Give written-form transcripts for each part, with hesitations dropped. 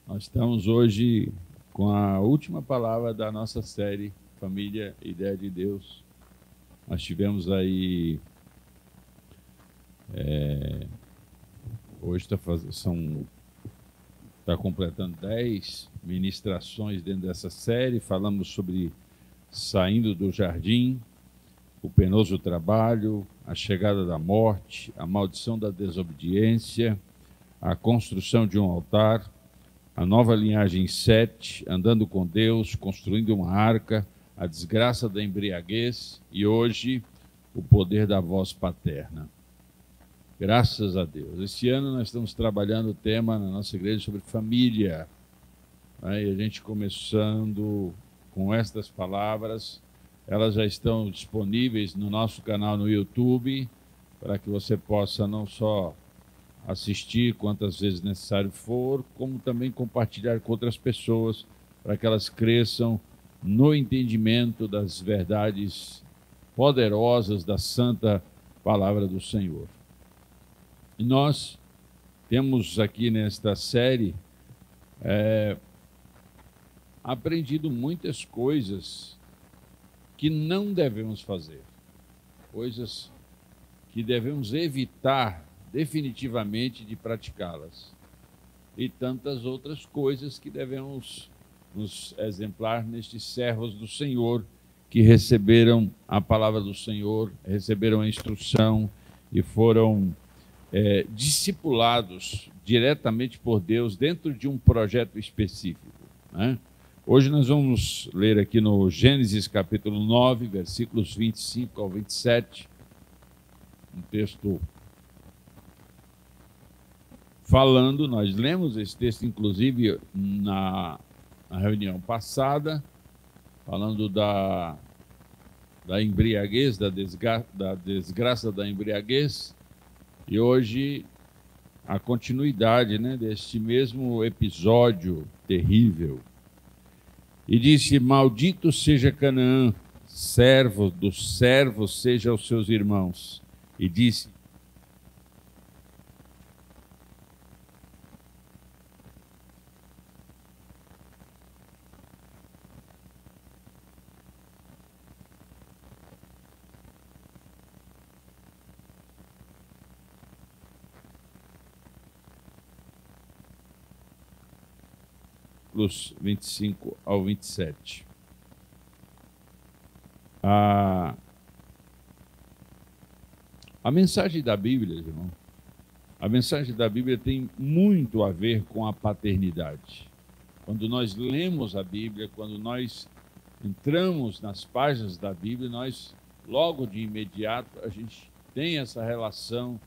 Nós estamos hoje com a última palavra da nossa série Família, Ideia de Deus. Nós tivemos aí, hoje está completando 10 ministrações dentro dessa série. Falamos sobre saindo do jardim, o penoso trabalho, a chegada da morte, a maldição da desobediência, a construção de um altar, a nova linhagem 7, andando com Deus, construindo uma arca, a desgraça da embriaguez e hoje o poder da voz paterna. Graças a Deus. Esse ano nós estamos trabalhando o tema na nossa igreja sobre família. E a gente começando com estas palavras, elas já estão disponíveis no nosso canal no YouTube, para que você possa não só assistir quantas vezes necessário for, como também compartilhar com outras pessoas, para que elas cresçam no entendimento das verdades poderosas da santa palavra do Senhor. E nós temos aqui nesta série aprendido muitas coisas que não devemos fazer, coisas que devemos evitar definitivamente de praticá-las, e tantas outras coisas que devemos nos exemplar nestes servos do Senhor que receberam a palavra do Senhor, receberam a instrução e foram discipulados diretamente por Deus dentro de um projeto específico, né? Hoje nós vamos ler aqui no Gênesis capítulo 9, versículos 25 ao 27, um texto falando, nós lemos esse texto inclusive na reunião passada, falando da embriaguez, da desgraça da embriaguez, e hoje a continuidade, né, deste mesmo episódio terrível. E disse: maldito seja Canaã, servo dos servos seja os seus irmãos. E disse: versículos 25 ao 27. A mensagem da Bíblia, irmão, a mensagem da Bíblia tem muito a ver com a paternidade. Quando nós lemos a Bíblia, quando nós entramos nas páginas da Bíblia, nós, logo de imediato, a gente tem essa relação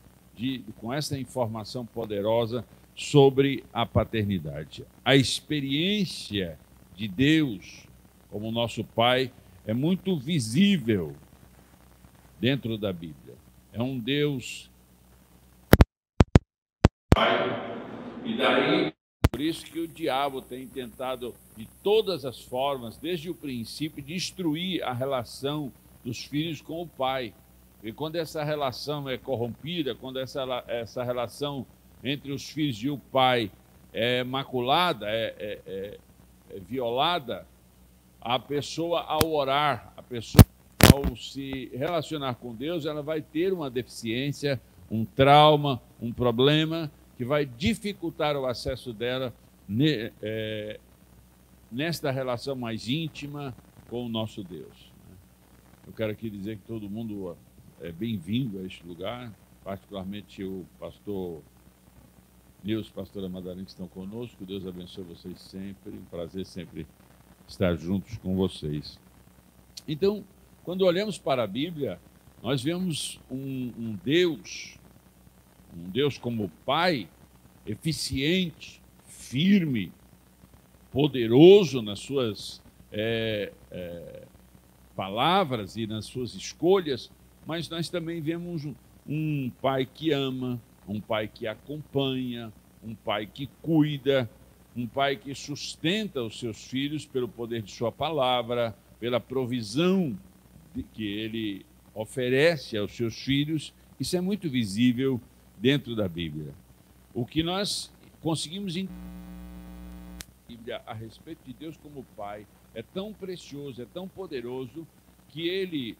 com essa informação poderosa sobre a paternidade. A experiência de Deus como nosso Pai é muito visível dentro da Bíblia. É um Deus Pai, e daí por isso que o diabo tem tentado de todas as formas, desde o princípio, destruir a relação dos filhos com o pai. E quando essa relação é corrompida, quando essa relação entre os filhos e o pai é maculada, é violada, a pessoa, ao orar, a pessoa, ao se relacionar com Deus, ela vai ter uma deficiência, um trauma, um problema que vai dificultar o acesso dela nesta relação mais íntima com o nosso Deus. Eu quero aqui dizer que todo mundo é bem-vindo a este lugar, particularmente o pastor Nilson, pastora Madalena, que estão conosco. Deus abençoe vocês sempre, um prazer sempre estar juntos com vocês. Então, quando olhamos para a Bíblia, nós vemos um Deus como Pai, eficiente, firme, poderoso nas suas palavras e nas suas escolhas, mas nós também vemos um Pai que ama, um Pai que acompanha, um Pai que cuida, um Pai que sustenta os seus filhos pelo poder de sua palavra, pela provisão que Ele oferece aos seus filhos. Isso é muito visível dentro da Bíblia. O que nós conseguimos entender Bíblia a respeito de Deus como Pai é tão precioso, é tão poderoso, que ele,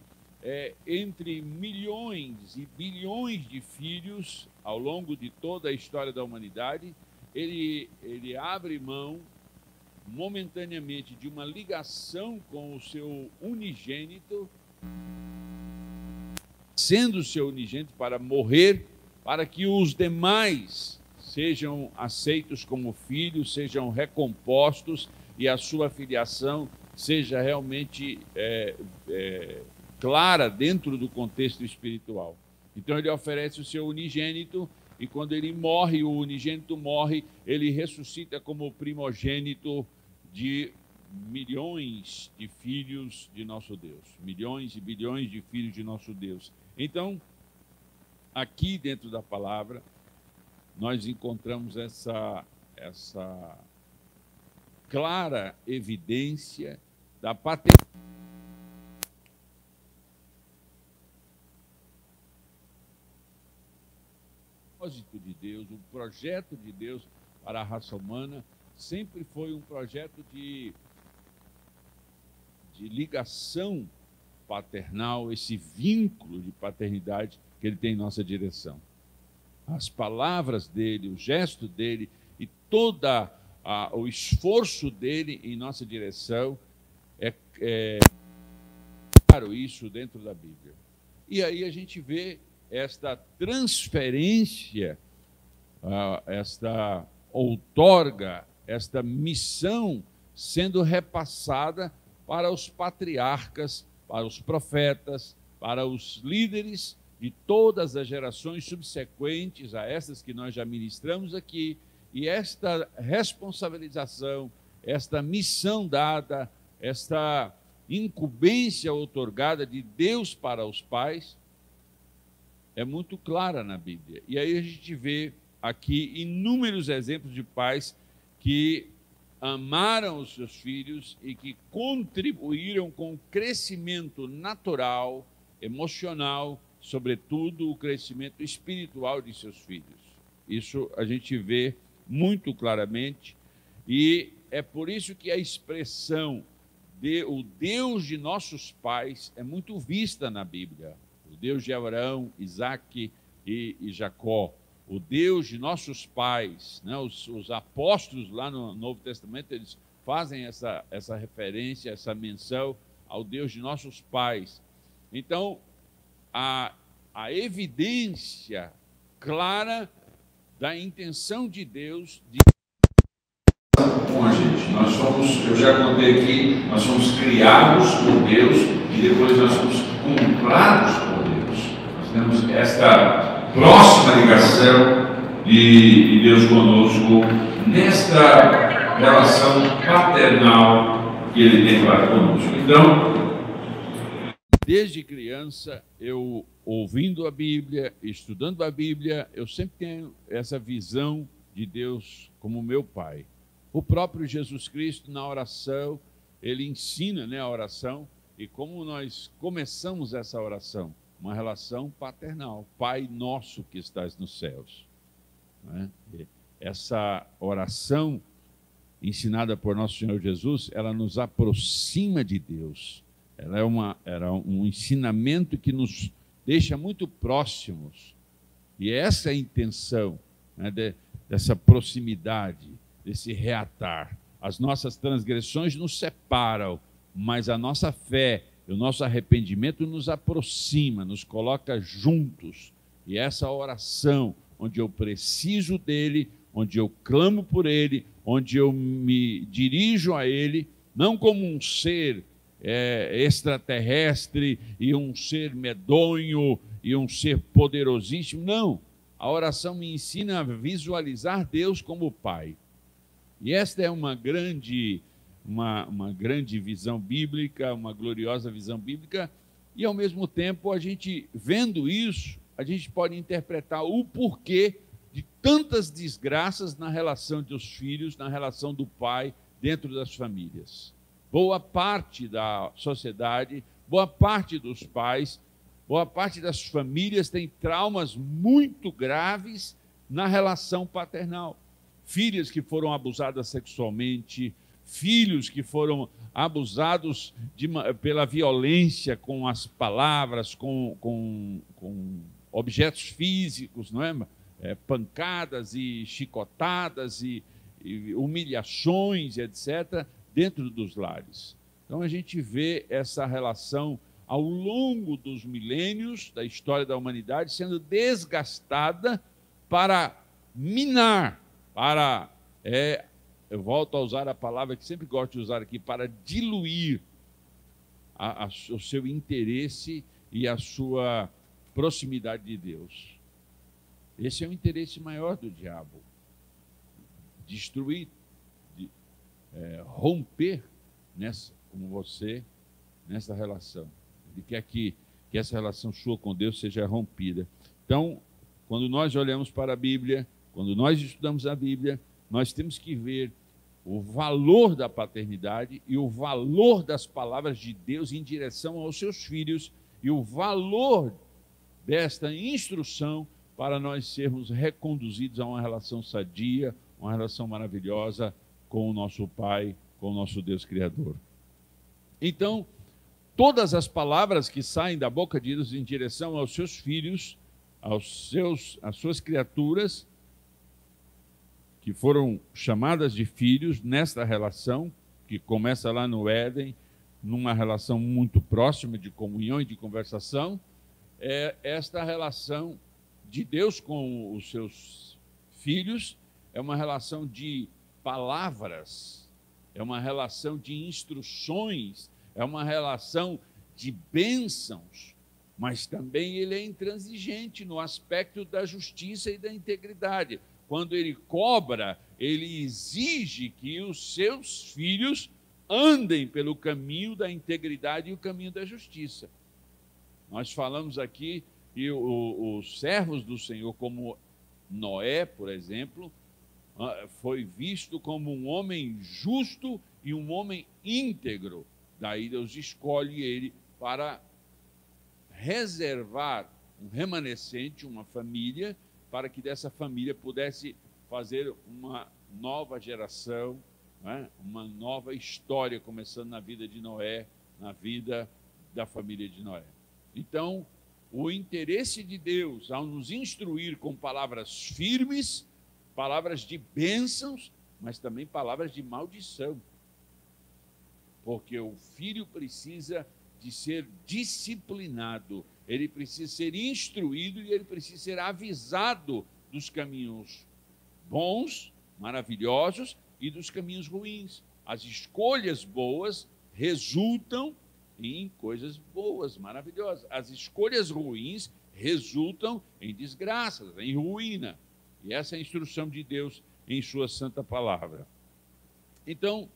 entre milhões e bilhões de filhos, ao longo de toda a história da humanidade, ele abre mão momentaneamente de uma ligação com o seu unigênito, sendo o seu unigênito para morrer, para que os demais sejam aceitos como filhos, sejam recompostos e a sua filiação seja realmente clara dentro do contexto espiritual. Então ele oferece o seu unigênito, e quando ele morre, o unigênito morre, ele ressuscita como primogênito de milhões de filhos de nosso Deus. Milhões e bilhões de filhos de nosso Deus. Então, aqui dentro da palavra, nós encontramos essa clara evidência da paternidade de Deus, o projeto de Deus para a raça humana sempre foi um projeto de ligação paternal, esse vínculo de paternidade que ele tem em nossa direção. As palavras dele, o gesto dele e todo o esforço dele em nossa direção é claro isso dentro da Bíblia. E aí a gente vê esta transferência, esta outorga, esta missão sendo repassada para os patriarcas, para os profetas, para os líderes de todas as gerações subsequentes a essas que nós já ministramos aqui. E esta responsabilização, esta missão dada, esta incumbência outorgada de Deus para os pais é muito clara na Bíblia. E aí a gente vê aqui inúmeros exemplos de pais que amaram os seus filhos e que contribuíram com o crescimento natural, emocional, sobretudo o crescimento espiritual de seus filhos. Isso a gente vê muito claramente, e é por isso que a expressão de o Deus de nossos pais é muito vista na Bíblia. O Deus de Abraão, Isaque e Jacó, o Deus de nossos pais, né? Os apóstolos lá no Novo Testamento, eles fazem essa referência, essa menção ao Deus de nossos pais. Então, a evidência clara da intenção de Deus de com a gente. Nós somos, eu já contei aqui, nós somos criados por Deus e depois nós somos comprados por Deus. Nós temos esta próxima ligação de Deus conosco nesta relação paternal que Ele tem para conosco. Então, desde criança, eu ouvindo a Bíblia, estudando a Bíblia, eu sempre tenho essa visão de Deus como meu Pai. O próprio Jesus Cristo, na oração, ele ensina, né, a oração, e como nós começamos essa oração? Uma relação paternal. Pai nosso que estás nos céus. Né? Essa oração ensinada por nosso Senhor Jesus, ela nos aproxima de Deus. Ela era um ensinamento que nos deixa muito próximos. E essa é a intenção, né, dessa proximidade, desse reatar. As nossas transgressões nos separam, mas a nossa fé, o nosso arrependimento nos aproxima, nos coloca juntos. E essa oração, onde eu preciso dele, onde eu clamo por ele, onde eu me dirijo a ele, não como um ser extraterrestre e um ser medonho e um ser poderosíssimo. Não, a oração me ensina a visualizar Deus como Pai. E esta é uma grande visão bíblica, uma gloriosa visão bíblica, e ao mesmo tempo a gente, vendo isso, a gente pode interpretar o porquê de tantas desgraças na relação dos filhos, na relação do pai dentro das famílias. Boa parte da sociedade, boa parte dos pais, boa parte das famílias tem traumas muito graves na relação paternal. Filhas que foram abusadas sexualmente, filhos que foram abusados pela violência com as palavras, com objetos físicos, não é? Pancadas e chicotadas e humilhações, etc., dentro dos lares. Então a gente vê essa relação ao longo dos milênios da história da humanidade sendo desgastada para minar, eu volto a usar a palavra que sempre gosto de usar aqui, para diluir o seu interesse e a sua proximidade de Deus. Esse é o interesse maior do diabo. Destruir, romper com você nessa relação. Ele quer que essa relação sua com Deus seja rompida. Então, quando nós olhamos para a Bíblia, quando nós estudamos a Bíblia, nós temos que ver o valor da paternidade e o valor das palavras de Deus em direção aos seus filhos e o valor desta instrução para nós sermos reconduzidos a uma relação sadia, uma relação maravilhosa com o nosso Pai, com o nosso Deus Criador. Então, todas as palavras que saem da boca de Deus em direção aos seus filhos, às suas criaturas, que foram chamadas de filhos nesta relação, que começa lá no Éden, numa relação muito próxima de comunhão e de conversação, esta relação de Deus com os seus filhos é uma relação de palavras, é uma relação de instruções, é uma relação de bênçãos, mas também ele é intransigente no aspecto da justiça e da integridade. Quando ele cobra, ele exige que os seus filhos andem pelo caminho da integridade e o caminho da justiça. Nós falamos aqui que os servos do Senhor, como Noé, por exemplo, foi visto como um homem justo e um homem íntegro. Daí Deus escolhe ele para reservar um remanescente, uma família, para que dessa família pudesse fazer uma nova geração, né? Uma nova história, começando na vida de Noé, na vida da família de Noé. Então, o interesse de Deus ao nos instruir com palavras firmes, palavras de bênçãos, mas também palavras de maldição. Porque o filho precisa de ser disciplinado, ele precisa ser instruído e ele precisa ser avisado dos caminhos bons, maravilhosos e dos caminhos ruins. As escolhas boas resultam em coisas boas, maravilhosas. As escolhas ruins resultam em desgraças, em ruína. E essa é a instrução de Deus em sua santa palavra. Então,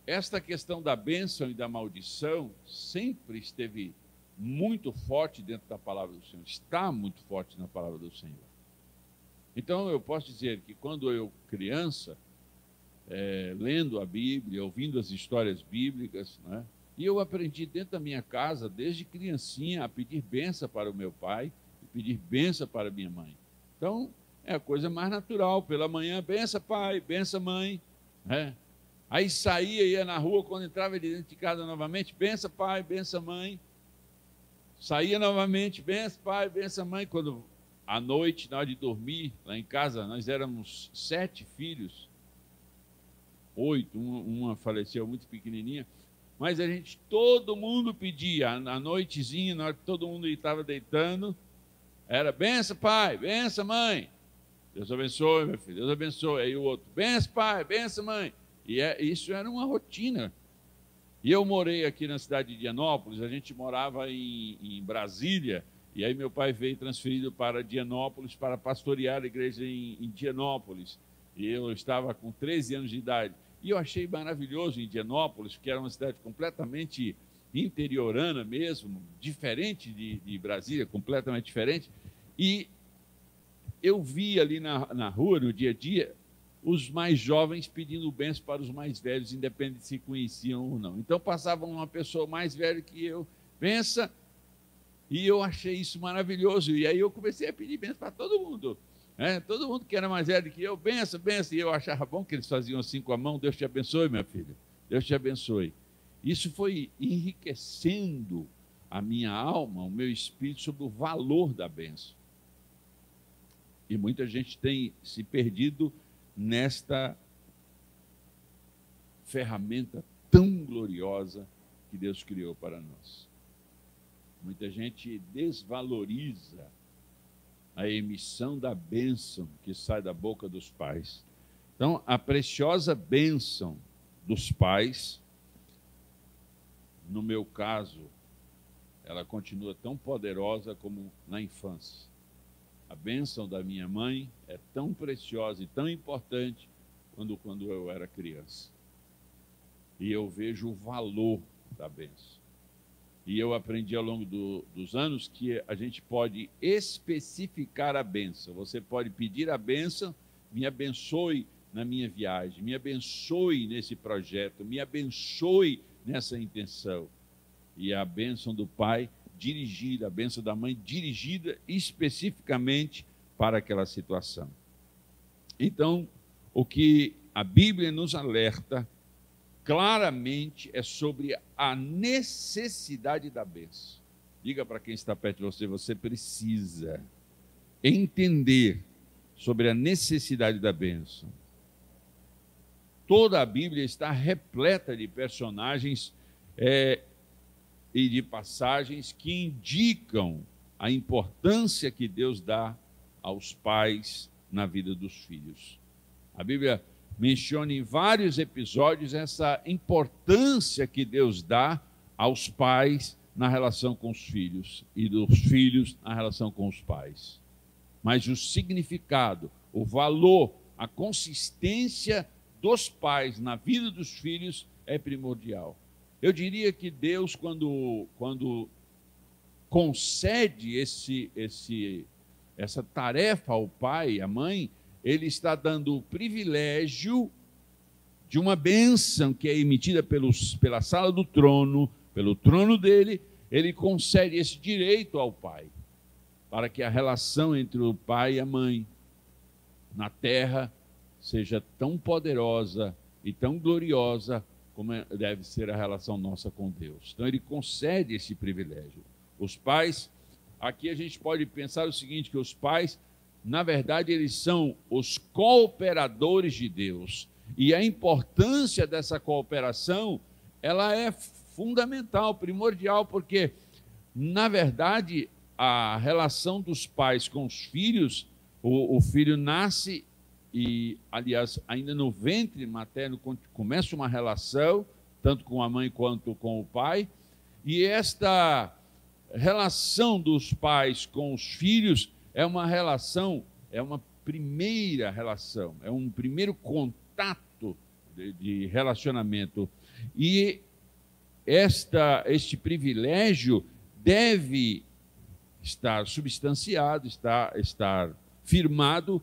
esta questão da bênção e da maldição sempre esteve muito forte dentro da palavra do Senhor, está muito forte na palavra do Senhor. Então, eu posso dizer que quando eu, criança, lendo a Bíblia, ouvindo as histórias bíblicas, né, e eu aprendi dentro da minha casa, desde criancinha, a pedir bênção para o meu pai e pedir bênção para a minha mãe. Então, é a coisa mais natural. Pela manhã, benção pai, benção mãe, né? Aí saía, ia na rua, quando entrava dentro de casa novamente, benção pai, benção mãe. Saía novamente, benção pai, benção mãe. Quando à noite, na hora de dormir, lá em casa, nós éramos 7 filhos, 8, uma faleceu muito pequenininha, mas a gente, todo mundo pedia, à noitezinha, na hora que todo mundo estava deitando, era benção pai, benção mãe. Deus abençoe, meu filho, Deus abençoe. Aí o outro, benção pai, benção mãe. E isso era uma rotina. E eu morei aqui na cidade de Dianópolis, a gente morava em Brasília, e aí meu pai veio transferido para Dianópolis para pastorear a igreja em Dianópolis. E eu estava com 13 anos de idade. E eu achei maravilhoso em Dianópolis, que era uma cidade completamente interiorana mesmo, diferente de Brasília, completamente diferente. E eu vi ali na rua, no dia a dia, os mais jovens pedindo bênção para os mais velhos, independente se conheciam ou não. Então passava uma pessoa mais velha que eu, benção, e eu achei isso maravilhoso. E aí eu comecei a pedir bênção para todo mundo. Todo mundo que era mais velho que eu, benção, benção. E eu achava bom que eles faziam assim com a mão. Deus te abençoe, minha filha. Deus te abençoe. Isso foi enriquecendo a minha alma, o meu espírito, sobre o valor da bênção. E muita gente tem se perdido nesta ferramenta tão gloriosa que Deus criou para nós. Muita gente desvaloriza a emissão da bênção que sai da boca dos pais. Então, a preciosa bênção dos pais, no meu caso, ela continua tão poderosa como na infância. A bênção da minha mãe é tão preciosa e tão importante quando eu era criança. E eu vejo o valor da bênção. E eu aprendi ao longo dos anos que a gente pode especificar a bênção. Você pode pedir a bênção, me abençoe na minha viagem, me abençoe nesse projeto, me abençoe nessa intenção. E a bênção do pai dirigida, a bênção da mãe dirigida especificamente para aquela situação. Então, o que a Bíblia nos alerta claramente é sobre a necessidade da bênção. Diga para quem está perto de você, você precisa entender sobre a necessidade da bênção. Toda a Bíblia está repleta de personagens e de passagens que indicam a importância que Deus dá aos pais na vida dos filhos. A Bíblia menciona em vários episódios essa importância que Deus dá aos pais na relação com os filhos e dos filhos na relação com os pais. Mas o significado, o valor, a consistência dos pais na vida dos filhos é primordial. Eu diria que Deus, quando concede essa tarefa ao pai e à mãe, ele está dando o privilégio de uma bênção que é emitida pela sala do trono, pelo trono dele, ele concede esse direito ao pai, para que a relação entre o pai e a mãe na terra seja tão poderosa e tão gloriosa como deve ser a relação nossa com Deus. Então ele concede esse privilégio. Os pais, aqui a gente pode pensar o seguinte, que os pais, na verdade, eles são os cooperadores de Deus. E a importância dessa cooperação, ela é fundamental, primordial, porque, na verdade, a relação dos pais com os filhos, o filho nasce e, aliás, ainda no ventre materno começa uma relação, tanto com a mãe quanto com o pai, e esta relação dos pais com os filhos é uma relação, é uma primeira relação, é um primeiro contato de relacionamento. E este privilégio deve estar substanciado, estar firmado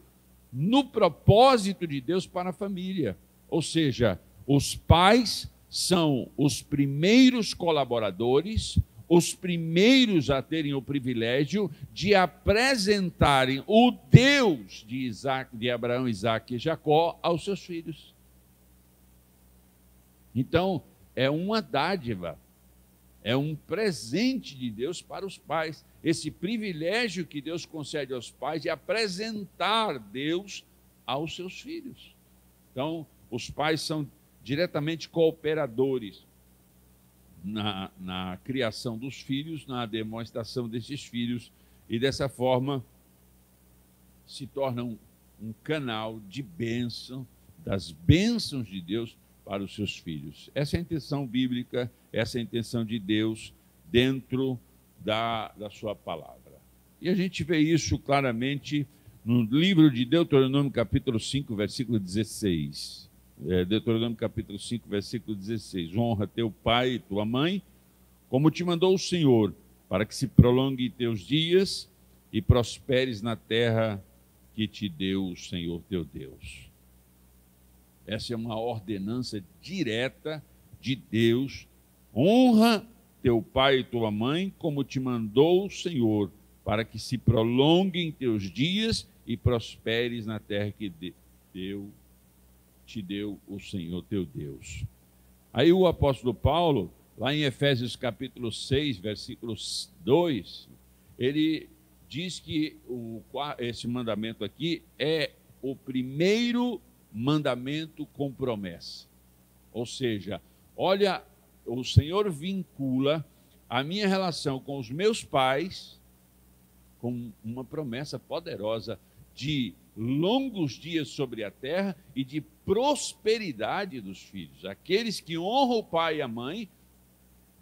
no propósito de Deus para a família. Ou seja, os pais são os primeiros colaboradores, os primeiros a terem o privilégio de apresentarem o Deus de Abraão, Isaque e Jacó aos seus filhos. Então, é uma dádiva, é um presente de Deus para os pais. Esse privilégio que Deus concede aos pais de apresentar Deus aos seus filhos. Então, os pais são diretamente cooperadores na criação dos filhos, na demonstração desses filhos, e dessa forma se tornam um canal de bênção, das bênçãos de Deus para os seus filhos. Essa é a intenção bíblica, essa é a intenção de Deus dentro da sua palavra. E a gente vê isso claramente no livro de Deuteronômio, capítulo 5, versículo 16. Deuteronômio, capítulo 5, versículo 16. Honra teu pai e tua mãe, como te mandou o Senhor, para que se prolongue teus dias e prosperes na terra que te deu o Senhor teu Deus. Essa é uma ordenança direta de Deus. Honra teu pai e tua mãe, como te mandou o Senhor, para que se prolonguem teus dias e prosperes na terra que te deu o Senhor teu Deus. Aí o apóstolo Paulo, lá em Efésios capítulo 6, versículo 2, ele diz que esse mandamento aqui é o primeiro mandamento com promessa. Ou seja, olha, o Senhor vincula a minha relação com os meus pais com uma promessa poderosa de longos dias sobre a terra e de prosperidade dos filhos. Aqueles que honram o pai e a mãe,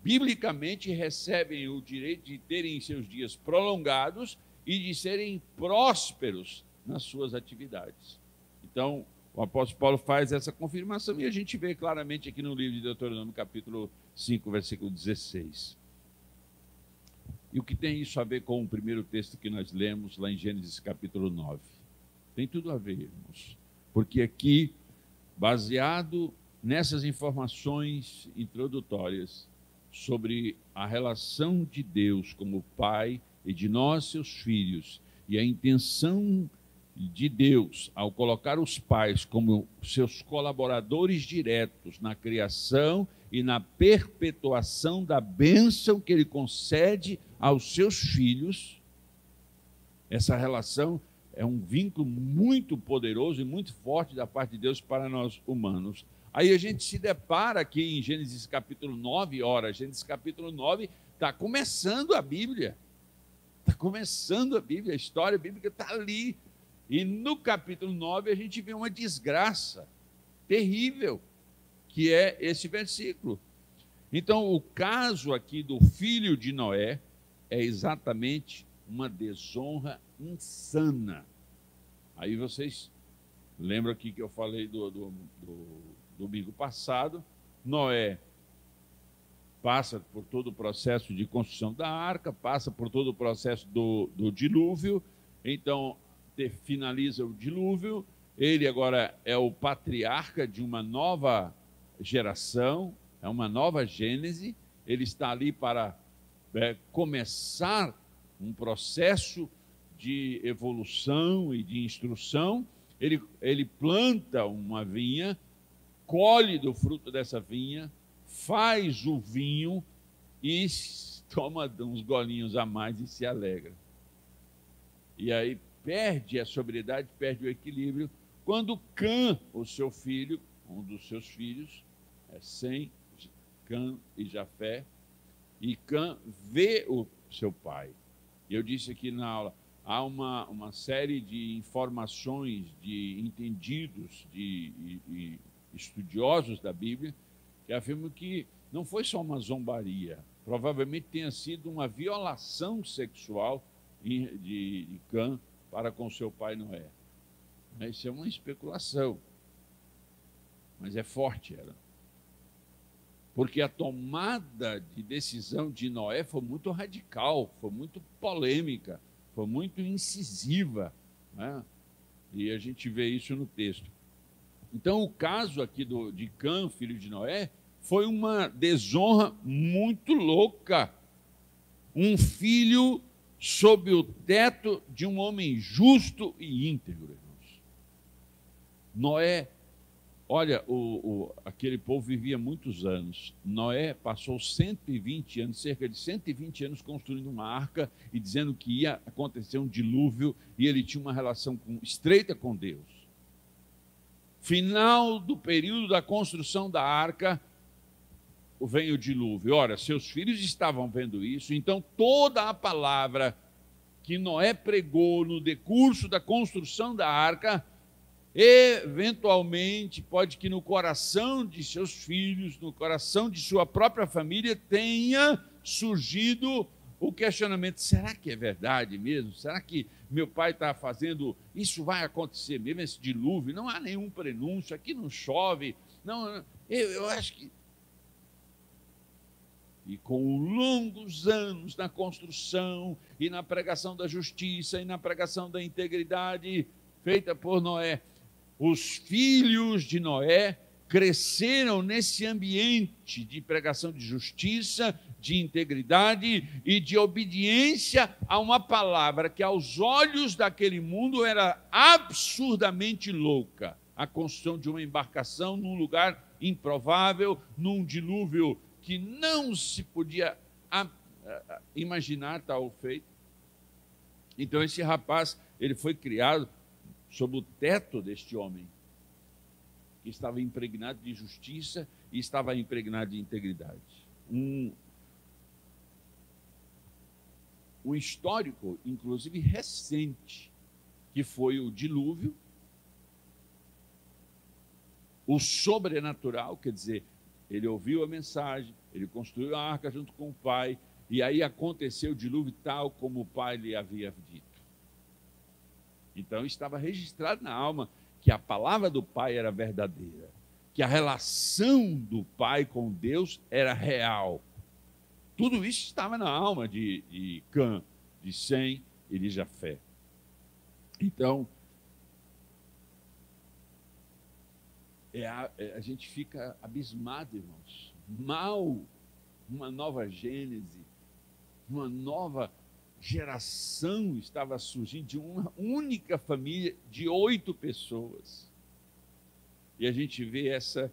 biblicamente recebem o direito de terem seus dias prolongados e de serem prósperos nas suas atividades. Então, o apóstolo Paulo faz essa confirmação e a gente vê claramente aqui no livro de Deuteronômio, capítulo 5, versículo 16. E o que tem isso a ver com o primeiro texto que nós lemos lá em Gênesis capítulo 9? Tem tudo a ver, irmãos. Porque aqui, baseado nessas informações introdutórias sobre a relação de Deus como Pai e de nós, seus filhos, e a intenção de Deus ao colocar os pais como seus colaboradores diretos na criação e na perpetuação da bênção que ele concede aos seus filhos, essa relação é um vínculo muito poderoso e muito forte da parte de Deus para nós humanos. Aí a gente se depara aqui em Gênesis capítulo 9, Gênesis capítulo 9 está começando a Bíblia. Está começando a Bíblia, a história bíblica está ali. E no capítulo 9 a gente vê uma desgraça terrível, que é esse versículo. Então, o caso aqui do filho de Noé é exatamente uma desonra insana. Aí vocês lembram aqui que eu falei do domingo passado, Noé passa por todo o processo de construção da arca, passa por todo o processo do dilúvio, então finaliza o dilúvio, ele agora é o patriarca de uma nova geração, é uma nova Gênese, ele está ali para começar um processo de evolução e de instrução, ele planta uma vinha, colhe do fruto dessa vinha, faz o vinho e toma uns golinhos a mais e se alegra. E aí perde a sobriedade, perde o equilíbrio, quando Cã, o seu filho, um dos seus filhos, Sem, Cã e Jafé, e Cã vê o seu pai. Eu disse aqui na aula, há uma série de informações de entendidos, de estudiosos da Bíblia, que afirmam que não foi só uma zombaria, provavelmente tenha sido uma violação sexual de Cã para com seu pai Noé. Isso é uma especulação, mas é forte ela. Porque a tomada de decisão de Noé foi muito radical, foi muito polêmica, foi muito incisiva, né? E a gente vê isso no texto. Então, o caso aqui de Cã, filho de Noé, foi uma desonra muito louca. Um filho sob o teto de um homem justo e íntegro, irmãos. Noé, olha, aquele povo vivia muitos anos. Noé passou 120 anos, cerca de 120 anos, construindo uma arca e dizendo que ia acontecer um dilúvio, e ele tinha uma relação estreita com Deus. Final do período da construção da arca, vem o dilúvio. Ora, seus filhos estavam vendo isso, então toda a palavra que Noé pregou no decurso da construção da arca, eventualmente, pode que no coração de seus filhos, no coração de sua própria família, tenha surgido o questionamento: será que é verdade mesmo? Será que meu pai está fazendo, isso vai acontecer mesmo, esse dilúvio? Não há nenhum prenúncio, aqui não chove, não, eu acho que... E com longos anos na construção e na pregação da justiça e na pregação da integridade feita por Noé, os filhos de Noé cresceram nesse ambiente de pregação de justiça, de integridade e de obediência a uma palavra que, aos olhos daquele mundo, era absurdamente louca. A construção de uma embarcação num lugar improvável, num dilúvio que não se podia imaginar tal feito. Então, esse rapaz, ele foi criado sob o teto deste homem, que estava impregnado de justiça e estava impregnado de integridade. Um histórico, inclusive recente, que foi o dilúvio, o sobrenatural, quer dizer, ele ouviu a mensagem, ele construiu a arca junto com o pai, e aí aconteceu o dilúvio tal como o pai lhe havia dito. Então estava registrado na alma que a palavra do pai era verdadeira, que a relação do pai com Deus era real. Tudo isso estava na alma de Cã, de Sem e de Jafé. Então, a gente fica abismado, irmãos. Mal uma nova Gênese, uma nova geração estava surgindo de uma única família de 8 pessoas. E a gente vê essa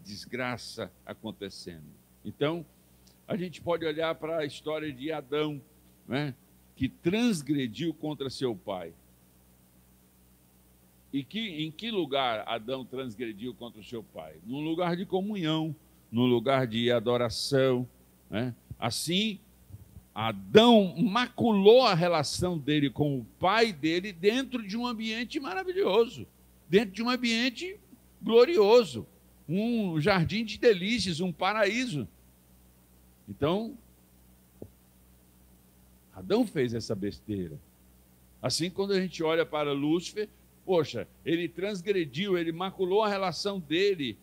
desgraça acontecendo. Então, a gente pode olhar para a história de Adão, né, que transgrediu contra seu pai. E em que lugar Adão transgrediu contra o seu pai? Num lugar de comunhão, num lugar de adoração, né? Assim, Adão maculou a relação dele com o pai dele dentro de um ambiente maravilhoso, dentro de um ambiente glorioso, um jardim de delícias, um paraíso. Então, Adão fez essa besteira. Assim, quando a gente olha para Lúcifer, poxa, ele transgrediu, ele maculou a relação dele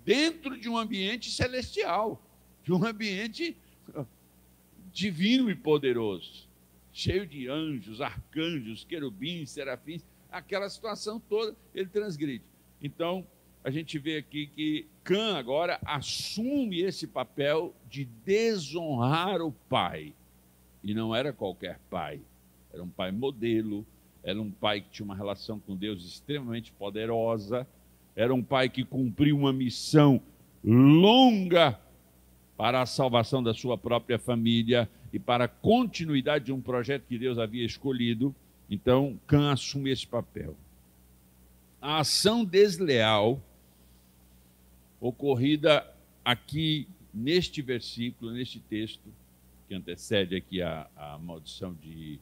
dentro de um ambiente celestial, de um ambiente divino e poderoso, cheio de anjos, arcanjos, querubins, serafins, aquela situação toda, ele transgride. Então, a gente vê aqui que Cã agora assume esse papel de desonrar o pai. E não era qualquer pai, era um pai modelo, era um pai que tinha uma relação com Deus extremamente poderosa, era um pai que cumpriu uma missão longa para a salvação da sua própria família e para a continuidade de um projeto que Deus havia escolhido. Então, Cã assume esse papel. A ação desleal ocorrida aqui neste versículo, neste texto, que antecede aqui a maldição de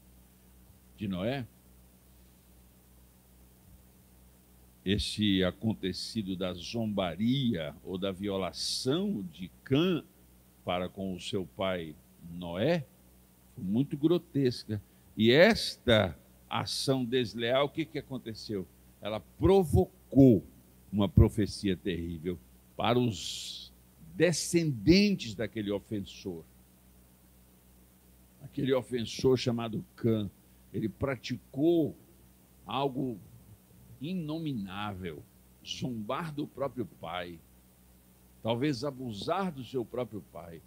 Noé, esse acontecido da zombaria ou da violação de Cã para com o seu pai Noé, foi muito grotesca. E esta ação desleal, o que aconteceu? Ela provocou uma profecia terrível para os descendentes daquele ofensor. Aquele ofensor chamado Cã, ele praticou algo inominável, zombar do próprio pai, talvez abusar do seu próprio pai.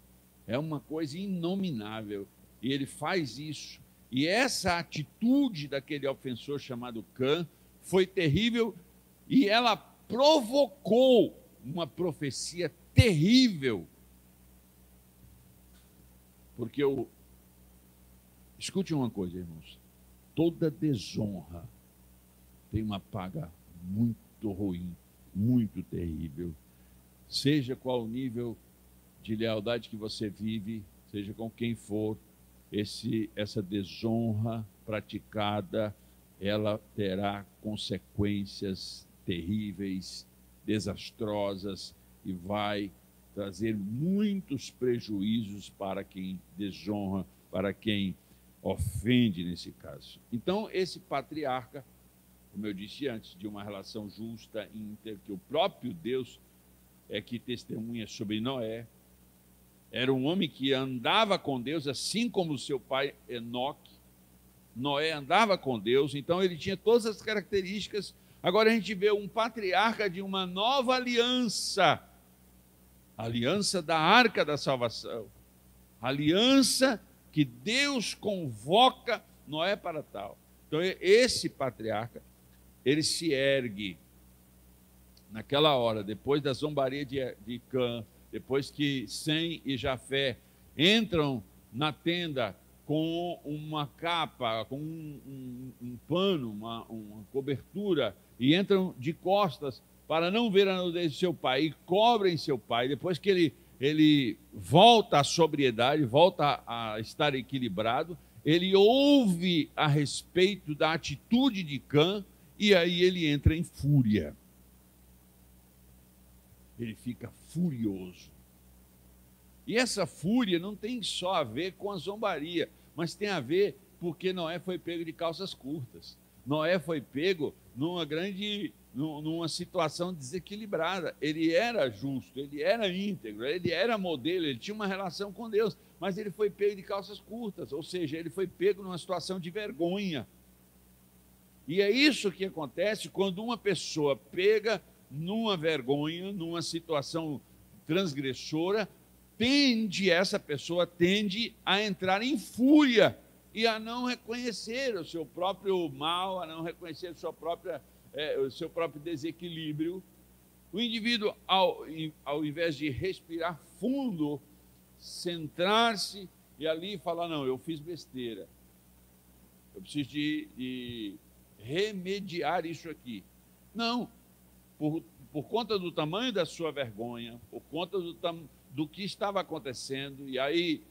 É uma coisa inominável. E ele faz isso. E essa atitude daquele ofensor chamado Cã foi terrível e ela provocou uma profecia terrível. Porque escute uma coisa, irmãos. Toda desonra tem uma paga muito ruim, muito terrível. Seja qual o nível de lealdade que você vive, seja com quem for, essa desonra praticada, ela terá consequências terríveis, desastrosas e vai trazer muitos prejuízos para quem desonra, para quem ofende nesse caso. Então, esse patriarca, como eu disse antes, de uma relação justa, íntegra, que o próprio Deus é que testemunha sobre Noé, era um homem que andava com Deus, assim como seu pai Enoque. Noé andava com Deus, então ele tinha todas as características Agora a gente vê um patriarca de uma nova aliança, a aliança da Arca da Salvação, a aliança que Deus convoca Noé para tal. Então esse patriarca, ele se ergue naquela hora, depois da zombaria de Cã, depois que Sem e Jafé entram na tenda com uma capa, com um pano, uma cobertura, e entram de costas para não ver a nudez de seu pai, e cobrem seu pai. Depois que ele volta à sobriedade, volta a estar equilibrado, ele ouve a respeito da atitude de Cã, e aí ele entra em fúria. Ele fica furioso. E essa fúria não tem só a ver com a zombaria, mas tem a ver porque Noé foi pego de calças curtas. Noé foi pego numa situação desequilibrada. Ele era justo, ele era íntegro, ele era modelo, ele tinha uma relação com Deus, mas ele foi pego de calças curtas, ou seja, ele foi pego numa situação de vergonha. E é isso que acontece quando uma pessoa pega numa vergonha, numa situação transgressora, essa pessoa tende a entrar em fúria e a não reconhecer o seu próprio mal, a não reconhecer o seu próprio desequilíbrio. O indivíduo, ao invés de respirar fundo, centrar-se e ali falar, não, eu fiz besteira, eu preciso de remediar isso aqui. Não, por conta do tamanho da sua vergonha, por conta do que estava acontecendo, e aí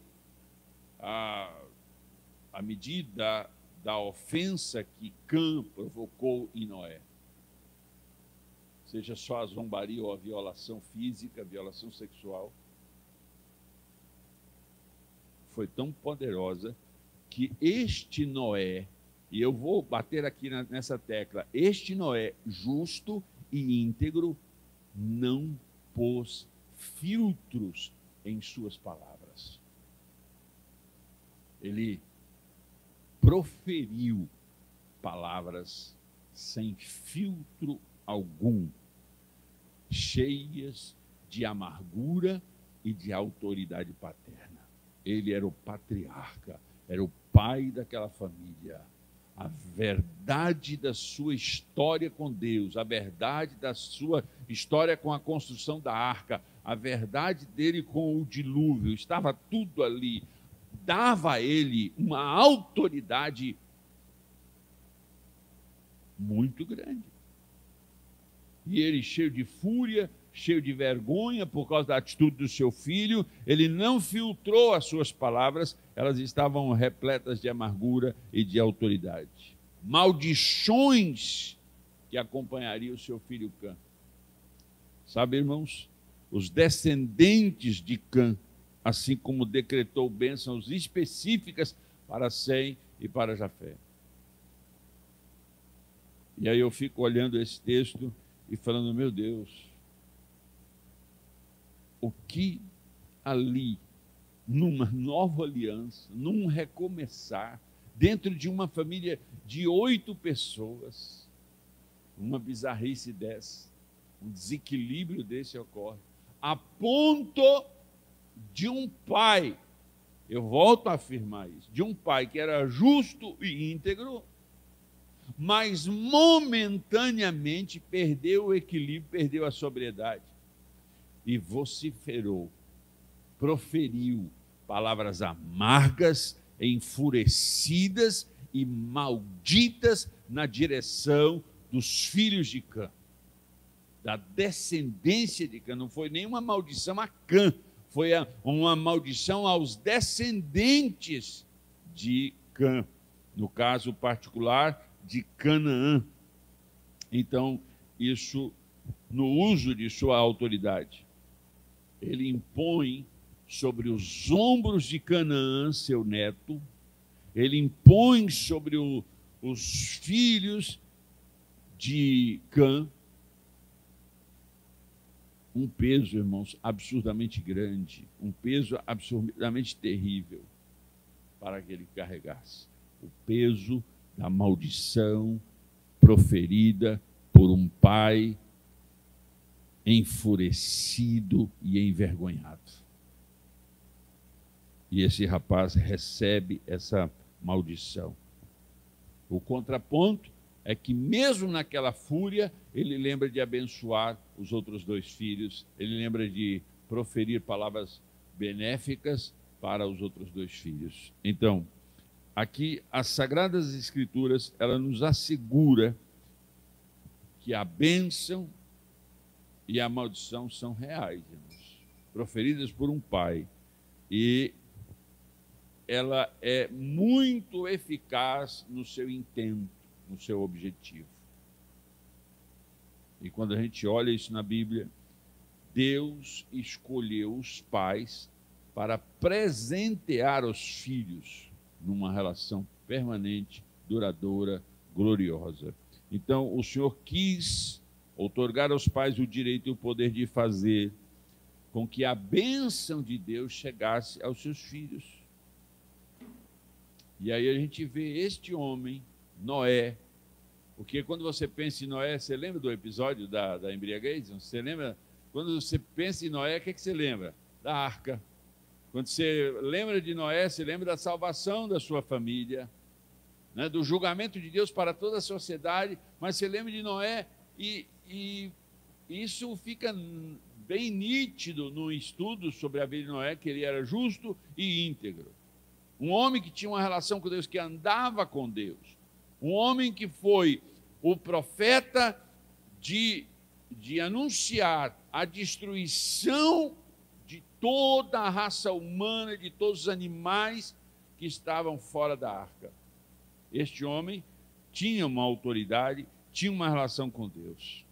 a medida da ofensa que Cã provocou em Noé, seja só a zombaria ou a violação física, a violação sexual, foi tão poderosa que este Noé, e eu vou bater aqui nessa tecla, este Noé justo e íntegro não pôs filtros em suas palavras. Ele proferiu palavras sem filtro algum, cheias de amargura e de autoridade paterna. Ele era o patriarca, era o pai daquela família. A verdade da sua história com Deus, a verdade da sua história com a construção da arca, a verdade dele com o dilúvio, estava tudo ali, dava a ele uma autoridade muito grande. E ele, cheio de fúria, cheio de vergonha por causa da atitude do seu filho, ele não filtrou as suas palavras, elas estavam repletas de amargura e de autoridade. Maldições que acompanhariam o seu filho Cã. Sabe, irmãos, os descendentes de Cã, assim como decretou bênçãos específicas para Sem e para Jafé. E aí eu fico olhando esse texto e falando, meu Deus, o que ali, numa nova aliança, num recomeçar, dentro de uma família de 8 pessoas, uma bizarrice dessa, um desequilíbrio desse ocorre, a ponto de um pai, eu volto a afirmar isso, de um pai que era justo e íntegro, mas momentaneamente perdeu o equilíbrio, perdeu a sobriedade e vociferou, proferiu palavras amargas, enfurecidas e malditas na direção dos filhos de Cã, da descendência de Cã. Não foi nenhuma maldição a Cã, foi uma maldição aos descendentes de Cã, no caso particular de Canaã. Então, isso no uso de sua autoridade. Ele impõe sobre os ombros de Canaã, seu neto, ele impõe sobre os filhos de Cã um peso, irmãos, absurdamente grande, um peso absurdamente terrível para que ele carregasse. O peso da maldição proferida por um pai enfurecido e envergonhado. E esse rapaz recebe essa maldição. O contraponto é que, mesmo naquela fúria, ele lembra de abençoar os outros dois filhos, ele lembra de proferir palavras benéficas para os outros dois filhos. Então, aqui, as Sagradas Escrituras, ela nos assegura que a bênção e a maldição são reais, irmãos, proferidas por um pai. E ela é muito eficaz no seu intento, no seu objetivo. E quando a gente olha isso na Bíblia, Deus escolheu os pais para presentear os filhos numa relação permanente, duradoura, gloriosa. Então, o Senhor quis outorgar aos pais o direito e o poder de fazer com que a bênção de Deus chegasse aos seus filhos. E aí a gente vê este homem, Noé, porque quando você pensa em Noé, você lembra do episódio da embriaguez? Você lembra? Quando você pensa em Noé, o que você lembra? Da arca. Quando você lembra de Noé, você lembra da salvação da sua família, né, do julgamento de Deus para toda a sociedade, mas você lembra de Noé e isso fica bem nítido no estudo sobre a vida de Noé, que ele era justo e íntegro. Um homem que tinha uma relação com Deus, que andava com Deus. Um homem que foi o profeta de anunciar a destruição de toda a raça humana, de todos os animais que estavam fora da arca. Este homem tinha uma autoridade, tinha uma relação com Deus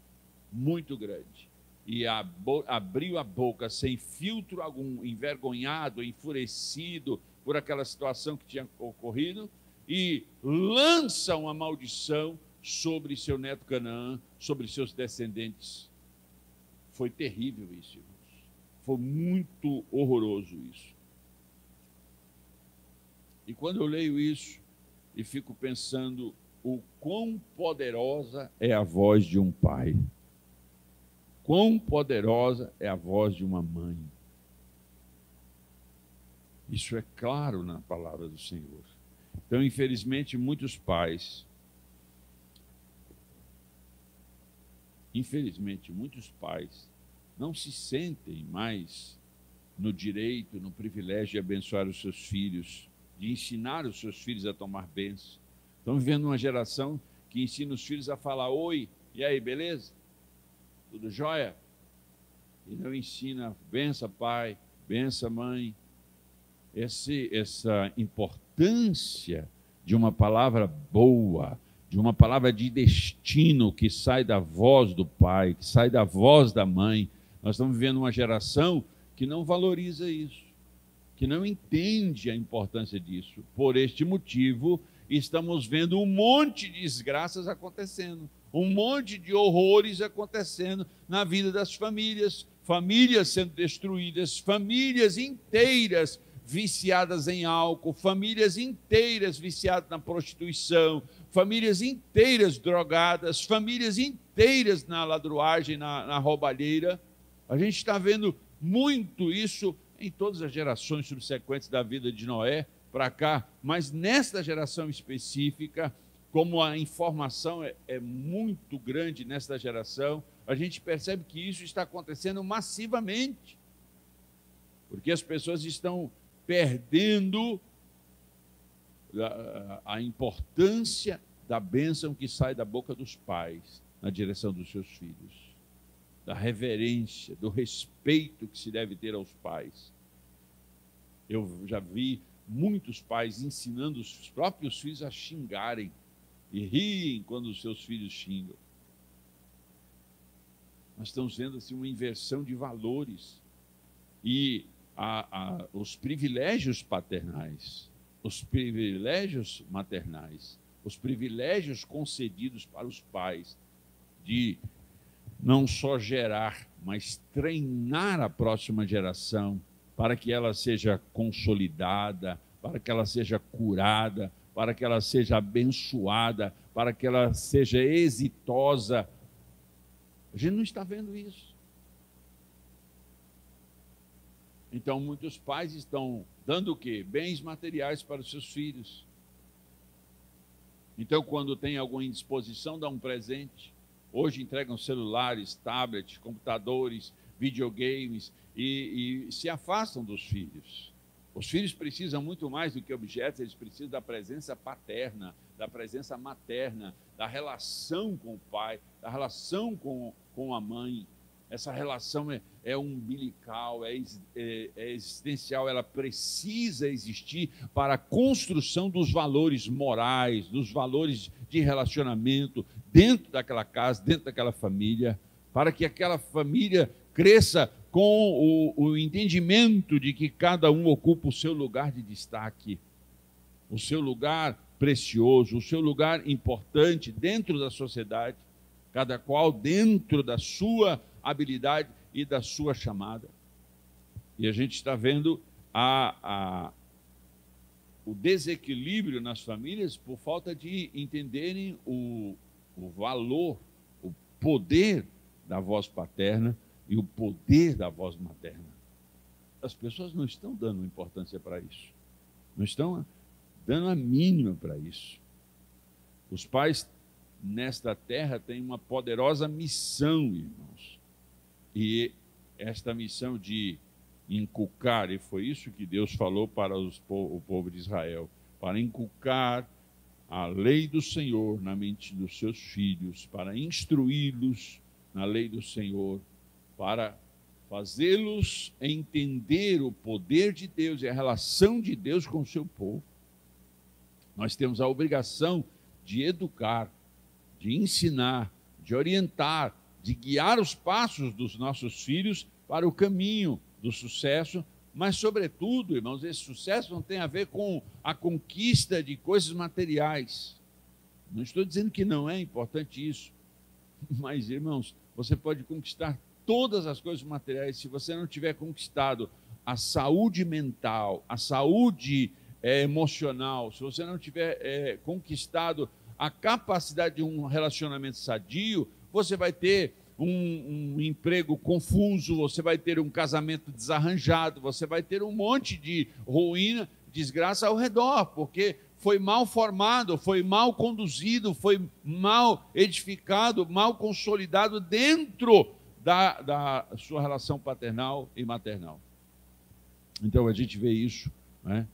muito grande. E abriu a boca sem filtro algum, envergonhado, enfurecido por aquela situação que tinha ocorrido, e lança uma maldição sobre seu neto Canaã, sobre seus descendentes. Foi terrível isso, irmãos. Foi muito horroroso isso. E quando eu leio isso, e fico pensando o quão poderosa é a voz de um pai. Quão poderosa é a voz de uma mãe. Isso é claro na palavra do Senhor. Então, infelizmente, muitos pais não se sentem mais no direito, no privilégio de abençoar os seus filhos, de ensinar os seus filhos a tomar bênção. Estão vivendo uma geração que ensina os filhos a falar oi, e aí, beleza? Tudo jóia? E não ensina benção pai, benção mãe. Essa importância de uma palavra boa, de uma palavra de destino que sai da voz do pai, que sai da voz da mãe. Nós estamos vivendo uma geração que não valoriza isso, que não entende a importância disso. Por este motivo, estamos vendo um monte de desgraças acontecendo, um monte de horrores acontecendo na vida das famílias, famílias sendo destruídas, famílias inteiras viciadas em álcool, famílias inteiras viciadas na prostituição, famílias inteiras drogadas, famílias inteiras na ladruagem, na roubalheira. A gente está vendo muito isso em todas as gerações subsequentes da vida de Noé para cá, mas nesta geração específica, como a informação é muito grande nesta geração, a gente percebe que isso está acontecendo massivamente, porque as pessoas estão perdendo a importância da bênção que sai da boca dos pais na direção dos seus filhos, da reverência, do respeito que se deve ter aos pais. Eu já vi muitos pais ensinando os próprios filhos a xingarem e riem quando os seus filhos xingam. Nós estamos vendo assim uma inversão de valores e os privilégios paternais, os privilégios maternais, os privilégios concedidos para os pais de não só gerar, mas treinar a próxima geração para que ela seja consolidada, para que ela seja curada, para que ela seja abençoada, para que ela seja exitosa A gente não está vendo isso. Então, muitos pais estão dando o quê? Bens materiais para os seus filhos. Então, quando tem alguma indisposição, dá um presente. Hoje entregam celulares, tablets, computadores, videogames e se afastam dos filhos. Os filhos precisam muito mais do que objetos, eles precisam da presença paterna, da presença materna, da relação com o pai, da relação com a mãe. Essa relação é umbilical, é existencial, ela precisa existir para a construção dos valores morais, dos valores de relacionamento dentro daquela casa, dentro daquela família, para que aquela família cresça com o entendimento de que cada um ocupa o seu lugar de destaque, o seu lugar precioso, o seu lugar importante dentro da sociedade, cada qual dentro da sua habilidade e da sua chamada. E a gente está vendo o desequilíbrio nas famílias por falta de entenderem o valor, o poder da voz paterna e o poder da voz materna. As pessoas não estão dando importância para isso, não estão dando a mínima para isso. Os pais nesta terra têm uma poderosa missão, irmãos. E esta missão de inculcar, e foi isso que Deus falou para o povo de Israel, para inculcar a lei do Senhor na mente dos seus filhos, para instruí-los na lei do Senhor, para fazê-los entender o poder de Deus e a relação de Deus com o seu povo. Nós temos a obrigação de educar, de ensinar, de orientar, de guiar os passos dos nossos filhos para o caminho do sucesso, mas, sobretudo, irmãos, esse sucesso não tem a ver com a conquista de coisas materiais. Não estou dizendo que não é importante isso, mas, irmãos, você pode conquistar todas as coisas materiais se você não tiver conquistado a saúde mental, a saúde emocional, se você não tiver conquistado a capacidade de um relacionamento sadio, você vai ter um emprego confuso, você vai ter um casamento desarranjado, você vai ter um monte de ruína, desgraça ao redor, porque foi mal formado, foi mal conduzido, foi mal edificado, mal consolidado dentro da sua relação paternal e maternal. Então a gente vê isso, né?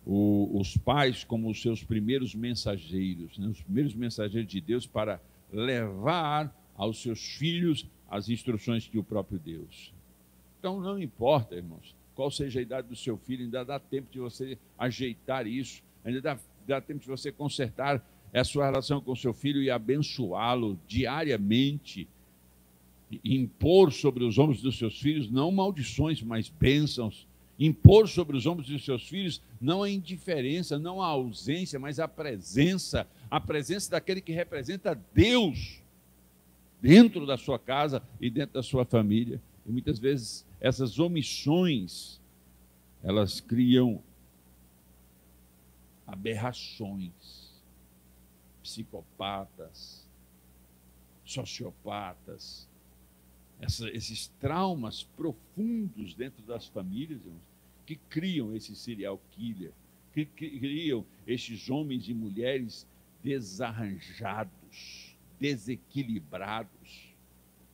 Os pais como os seus primeiros mensageiros, né? Os primeiros mensageiros de Deus para levar aos seus filhos as instruções que o próprio Deus. Então não importa, irmãos, qual seja a idade do seu filho, ainda dá tempo de você ajeitar isso, ainda dá tempo de você consertar a sua relação com o seu filho e abençoá-lo diariamente, impor sobre os ombros dos seus filhos não maldições, mas bênçãos, impor sobre os ombros dos seus filhos não a indiferença, não a ausência, mas a presença daquele que representa Deus dentro da sua casa e dentro da sua família. E muitas vezes essas omissões, elas criam aberrações, psicopatas, sociopatas, esses traumas profundos dentro das famílias, irmãos, que criam esse serial killer, que criam esses homens e mulheres desarranjados, desequilibrados,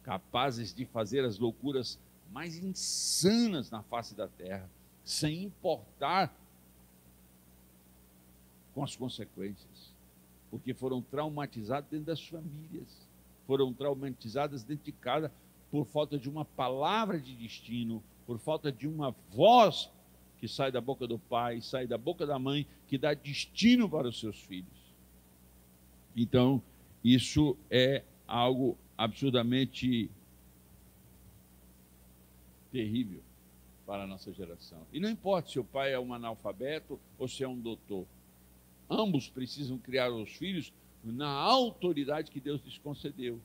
capazes de fazer as loucuras mais insanas na face da terra, sem importar com as consequências, porque foram traumatizados dentro das famílias, foram traumatizadas dentro de casa por falta de uma palavra de destino, por falta de uma voz que sai da boca do pai, sai da boca da mãe, que dá destino para os seus filhos. Então, isso é algo absurdamente terrível para a nossa geração. E não importa se o pai é um analfabeto ou se é um doutor. Ambos precisam criar os filhos na autoridade que Deus lhes concedeu,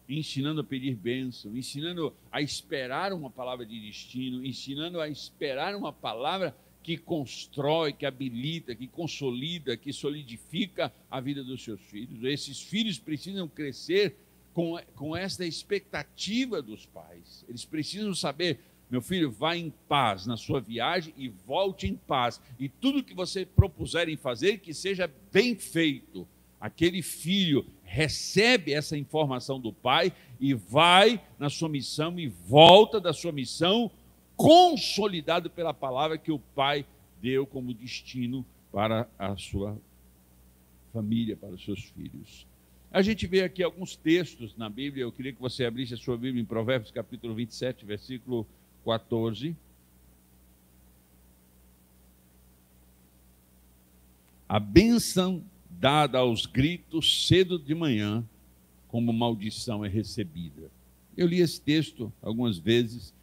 ensinando a pedir bênção, ensinando a esperar uma palavra de destino, ensinando a esperar uma palavra que constrói, que habilita, que consolida, que solidifica a vida dos seus filhos. Esses filhos precisam crescer com esta expectativa dos pais. Eles precisam saber: meu filho, vá em paz na sua viagem e volte em paz. E tudo que você propuser em fazer, que seja bem feito. Aquele filho recebe essa informação do pai e vai na sua missão e volta da sua missão consolidado pela palavra que o pai deu como destino para a sua família, para os seus filhos. A gente vê aqui alguns textos na Bíblia. Eu queria que você abrisse a sua Bíblia em Provérbios, capítulo 27, versículo 14. A bênção dada aos gritos cedo de manhã, como maldição é recebida. Eu li esse texto algumas vezes.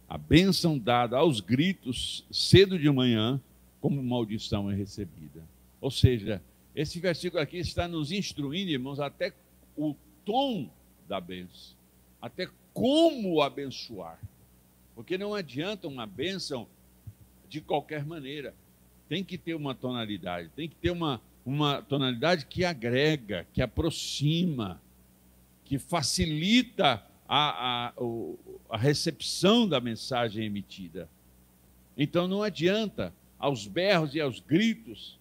A bênção dada aos gritos cedo de manhã, como maldição é recebida. Ou seja, esse versículo aqui está nos instruindo, irmãos, até o tom da bênção, até como abençoar. Porque não adianta uma bênção de qualquer maneira. Tem que ter uma tonalidade, tem que ter uma tonalidade que agrega, que aproxima, que facilita a recepção da mensagem emitida. Então não adianta aos berros e aos gritos,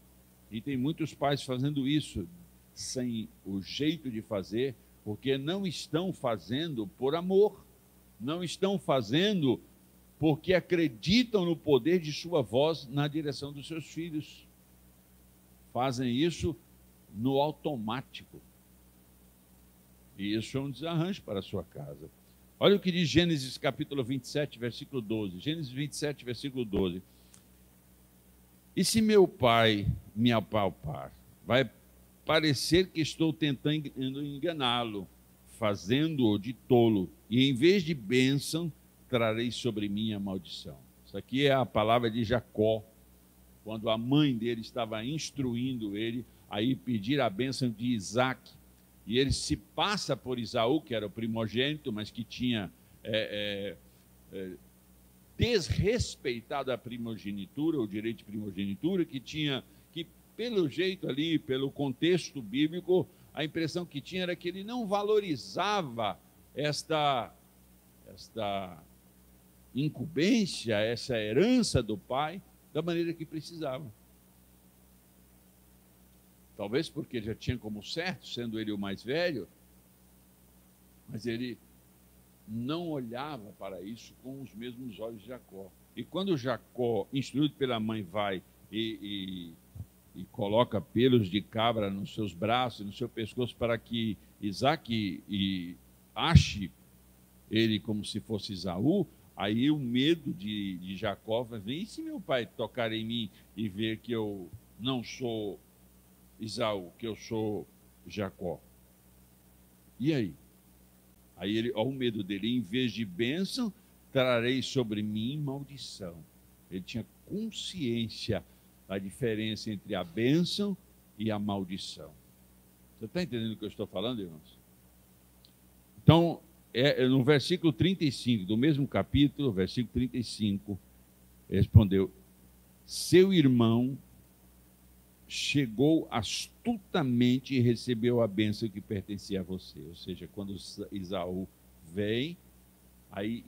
e tem muitos pais fazendo isso sem o jeito de fazer, porque não estão fazendo por amor, não estão fazendo porque acreditam no poder de sua voz na direção dos seus filhos. Fazem isso no automático. E isso é um desarranjo para a sua casa. Olha o que diz Gênesis capítulo 27, versículo 12. Gênesis 27, versículo 12. E se meu pai me apalpar, vai parecer que estou tentando enganá-lo, fazendo-o de tolo, e em vez de bênção, trarei sobre mim a maldição. Isso aqui é a palavra de Jacó, quando a mãe dele estava instruindo ele a ir pedir a bênção de Isaac. E ele se passa por Esaú, que era o primogênito, mas que tinha desrespeitado a primogenitura, o direito de primogenitura, que pelo jeito ali, pelo contexto bíblico, a impressão que tinha era que ele não valorizava esta incumbência, essa herança do pai, da maneira que precisava. Talvez porque ele já tinha como certo, sendo ele o mais velho, mas ele não olhava para isso com os mesmos olhos de Jacó. E quando Jacó, instruído pela mãe, vai e coloca pelos de cabra nos seus braços, no seu pescoço, para que Isaac ache ele como se fosse Esaú, aí o medo de Jacó vai vir: e se meu pai tocar em mim e ver que eu não sou Esaú, que eu sou Jacó? E aí? Aí ele, ao medo dele, em vez de bênção, trarei sobre mim maldição. Ele tinha consciência da diferença entre a bênção e a maldição. Você está entendendo o que eu estou falando, irmãos? Então, no versículo 35 do mesmo capítulo, versículo 35, respondeu: seu irmão chegou astutamente e recebeu a bênção que pertencia a você. Ou seja, quando Esaú vem, aí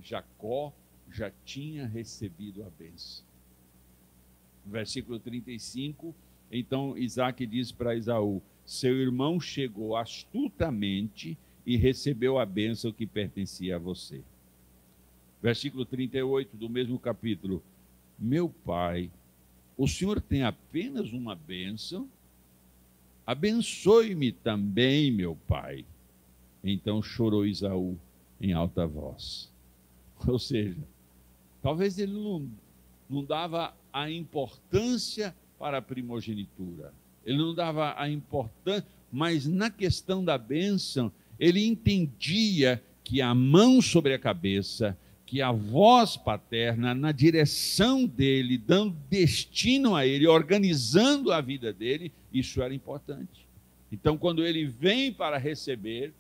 Jacó já tinha recebido a bênção. No versículo 35, então Isaac diz para Esaú: seu irmão chegou astutamente e recebeu a bênção que pertencia a você. Versículo 38 do mesmo capítulo: meu pai, o Senhor tem apenas uma bênção, abençoe-me também, meu pai. Então chorou Esaú em alta voz. Ou seja, talvez ele não dava a importância para a primogenitura, ele não dava a importância, mas na questão da bênção, ele entendia que a mão sobre a cabeça, que a voz paterna na direção dele, dando destino a ele, organizando a vida dele, isso era importante. Então, quando ele vem para receber,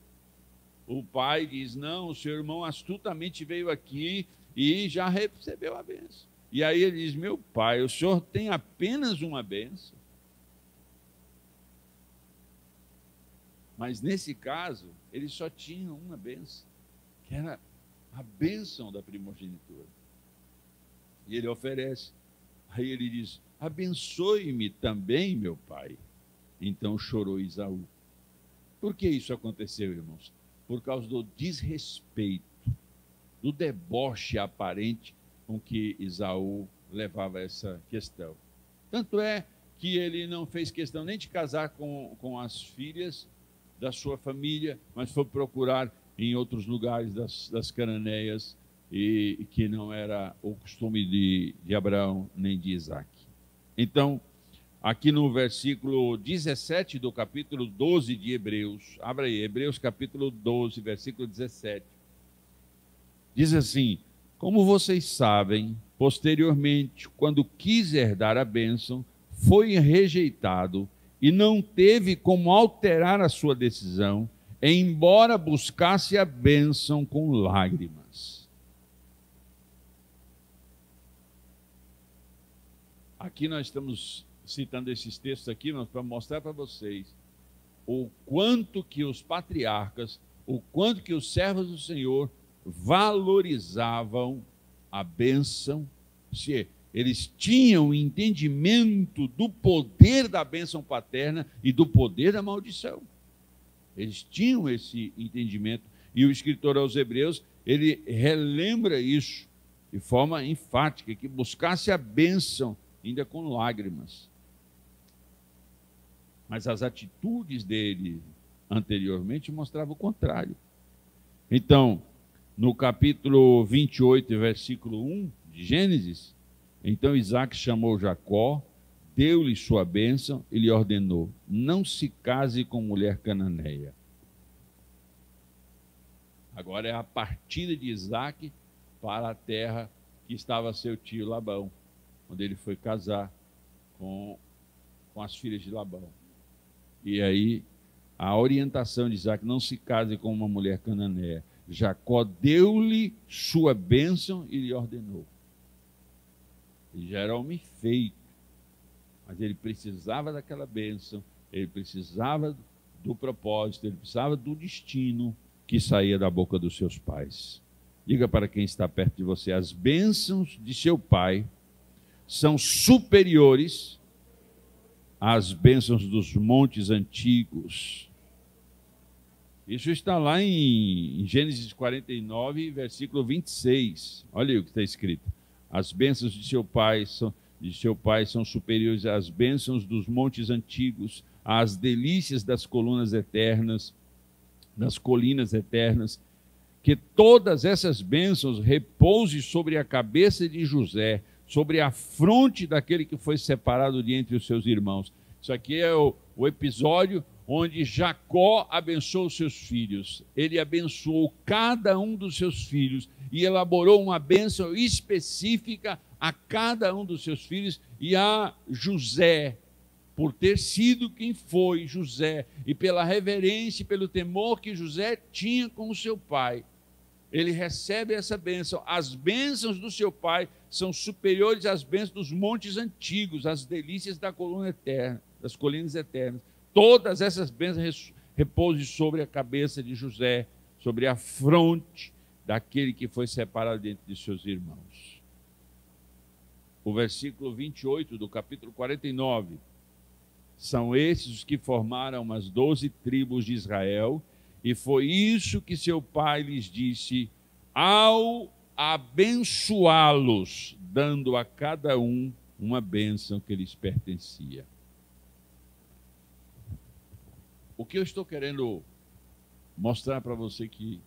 o pai diz: não, o seu irmão astutamente veio aqui e já recebeu a bênção. E aí ele diz: meu pai, o senhor tem apenas uma bênção. Mas nesse caso, ele só tinha uma bênção, que era a bênção da primogenitura. E ele oferece. Aí ele diz: abençoe-me também, meu pai. Então chorou Esaú. Por que isso aconteceu, irmãos? Por causa do desrespeito, do deboche aparente com que Esaú levava essa questão. Tanto é que ele não fez questão nem de casar com as filhas da sua família, mas foi procurar em outros lugares das Cananeias, e que não era o costume de Abraão nem de Isaque. Então, aqui no versículo 17 do capítulo 12 de Hebreus, abra aí, Hebreus capítulo 12, versículo 17, diz assim: como vocês sabem, posteriormente, quando quis herdar a bênção, foi rejeitado e não teve como alterar a sua decisão, embora buscasse a bênção com lágrimas. Aqui nós estamos citando esses textos aqui, mas para mostrar para vocês o quanto que os patriarcas, o quanto que os servos do Senhor valorizavam a bênção, se eles tinham entendimento do poder da bênção paterna e do poder da maldição. Eles tinham esse entendimento, e o escritor aos Hebreus, ele relembra isso de forma enfática, que buscasse a bênção ainda com lágrimas. Mas as atitudes dele anteriormente mostravam o contrário. Então, no capítulo 28, versículo 1 de Gênesis, então Isaque chamou Jacó, deu-lhe sua bênção e lhe ordenou: não se case com mulher cananeia. Agora é a partida de Isaque para a terra que estava seu tio Labão, onde ele foi casar com as filhas de Labão. E aí a orientação de Isaque: não se case com uma mulher cananeia. Jacó deu-lhe sua bênção e lhe ordenou. Ele já era homem feito, mas ele precisava daquela bênção, ele precisava do propósito, ele precisava do destino que saía da boca dos seus pais. Diga para quem está perto de você: as bênçãos de seu pai são superiores às bênçãos dos montes antigos. Isso está lá em Gênesis 49, versículo 26. Olha aí o que está escrito: as bênçãos de seu pai são superiores às bênçãos dos montes antigos, às delícias das colunas eternas, das colinas eternas. Que todas essas bênçãos repousem sobre a cabeça de José, sobre a fronte daquele que foi separado de entre os seus irmãos. Isso aqui é o episódio onde Jacó abençoou os seus filhos. Ele abençoou cada um dos seus filhos e elaborou uma bênção específica a cada um dos seus filhos, e a José, por ter sido quem foi José, e pela reverência e pelo temor que José tinha com o seu pai, ele recebe essa bênção. As bênçãos do seu pai são superiores às bênçãos dos montes antigos, às delícias da coluna eterna, das colinas eternas. Todas essas bênçãos repousem sobre a cabeça de José, sobre a fronte daquele que foi separado dentre de seus irmãos. O versículo 28 do capítulo 49. São esses os que formaram as 12 tribos de Israel, e foi isso que seu pai lhes disse ao abençoá-los, dando a cada um uma bênção que lhes pertencia. O que eu estou querendo mostrar para você que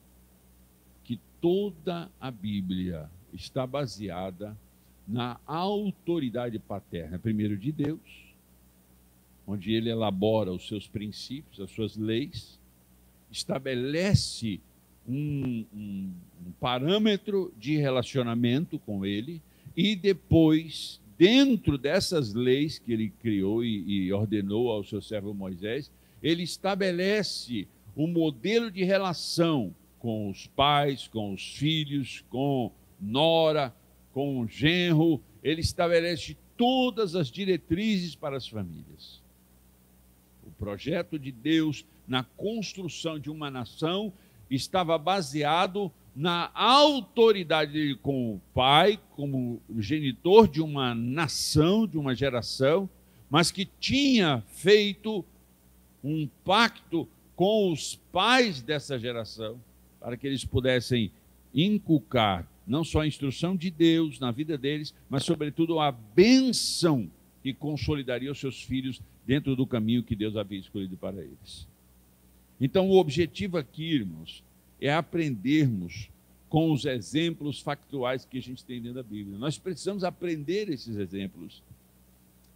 toda a Bíblia está baseada na autoridade paterna, primeiro de Deus, onde ele elabora os seus princípios, as suas leis, estabelece um parâmetro de relacionamento com ele, e depois, dentro dessas leis que ele criou e ordenou ao seu servo Moisés, ele estabelece um modelo de relação com os pais, com os filhos, com nora, com o genro. Ele estabelece todas as diretrizes para as famílias. O projeto de Deus na construção de uma nação estava baseado na autoridade dele com o pai, como genitor de uma nação, de uma geração, mas que tinha feito um pacto com os pais dessa geração, para que eles pudessem inculcar não só a instrução de Deus na vida deles, mas, sobretudo, a bênção que consolidaria os seus filhos dentro do caminho que Deus havia escolhido para eles. Então, o objetivo aqui, irmãos, é aprendermos com os exemplos factuais que a gente tem dentro da Bíblia. Nós precisamos aprender esses exemplos.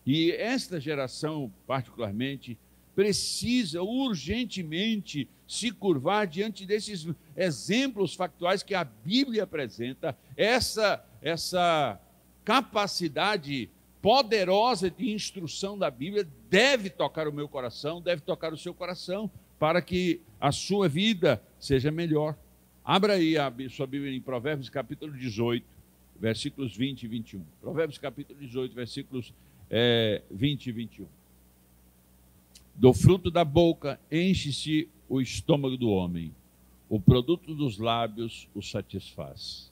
E esta geração, particularmente, precisa urgentemente se curvar diante desses exemplos factuais que a Bíblia apresenta, essa capacidade poderosa de instrução da Bíblia deve tocar o meu coração, deve tocar o seu coração, para que a sua vida seja melhor. Abra aí a sua Bíblia em Provérbios capítulo 18, versículos 20 e 21. Provérbios capítulo 18, versículos 20 e 21. Do fruto da boca enche-se o estômago do homem, o produto dos lábios o satisfaz.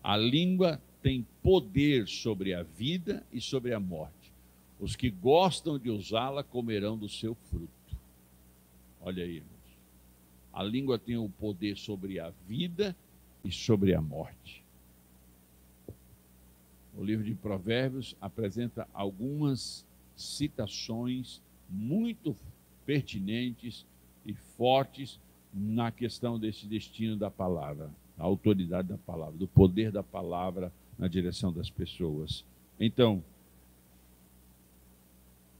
A língua tem poder sobre a vida e sobre a morte. Os que gostam de usá-la comerão do seu fruto. Olha aí, irmãos. A língua tem o poder sobre a vida e sobre a morte. O livro de Provérbios apresenta algumas citações muito pertinentes e fortes na questão desse destino da palavra, a autoridade da palavra, do poder da palavra na direção das pessoas. Então,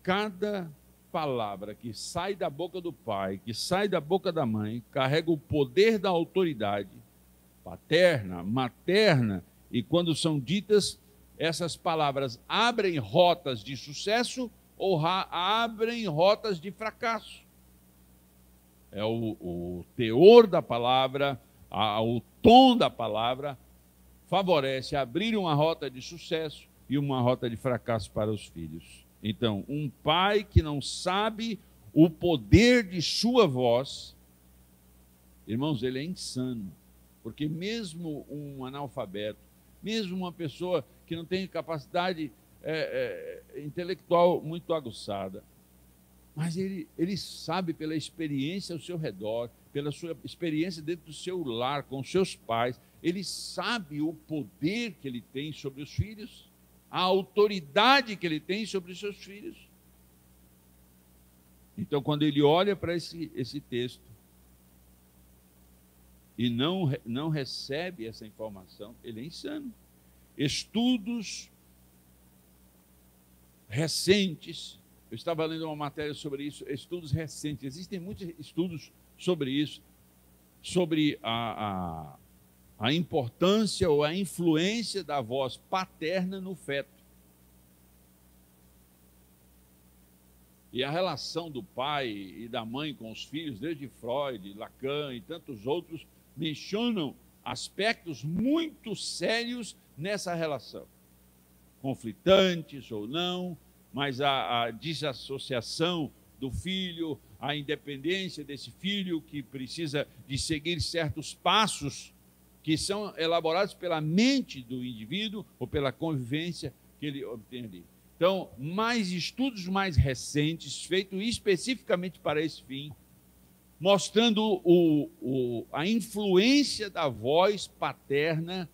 cada palavra que sai da boca do pai, que sai da boca da mãe, carrega o poder da autoridade paterna, materna, e quando são ditas, essas palavras abrem rotas de sucesso ou abrem rotas de fracasso. É o teor da palavra, o tom da palavra favorece abrir uma rota de sucesso e uma rota de fracasso para os filhos. Então, um pai que não sabe o poder de sua voz, irmãos, ele é insano, porque mesmo um analfabeto, mesmo uma pessoa que não tem capacidade intelectual muito aguçada, mas ele sabe pela experiência ao seu redor, pela sua experiência dentro do seu lar, com os seus pais, ele sabe o poder que ele tem sobre os filhos, a autoridade que ele tem sobre os seus filhos. Então, quando ele olha para esse texto e não recebe essa informação, ele é insano. Estudos recentes, eu estava lendo uma matéria sobre isso, estudos recentes, existem muitos estudos sobre isso, sobre a importância ou a influência da voz paterna no feto. E a relação do pai e da mãe com os filhos, desde Freud, Lacan e tantos outros, mencionam aspectos muito sérios nessa relação. Conflitantes ou não, mas a desassociação do filho, a independência desse filho que precisa de seguir certos passos que são elaborados pela mente do indivíduo ou pela convivência que ele obtém ali. Então, estudos mais recentes, feitos especificamente para esse fim, mostrando a influência da voz paterna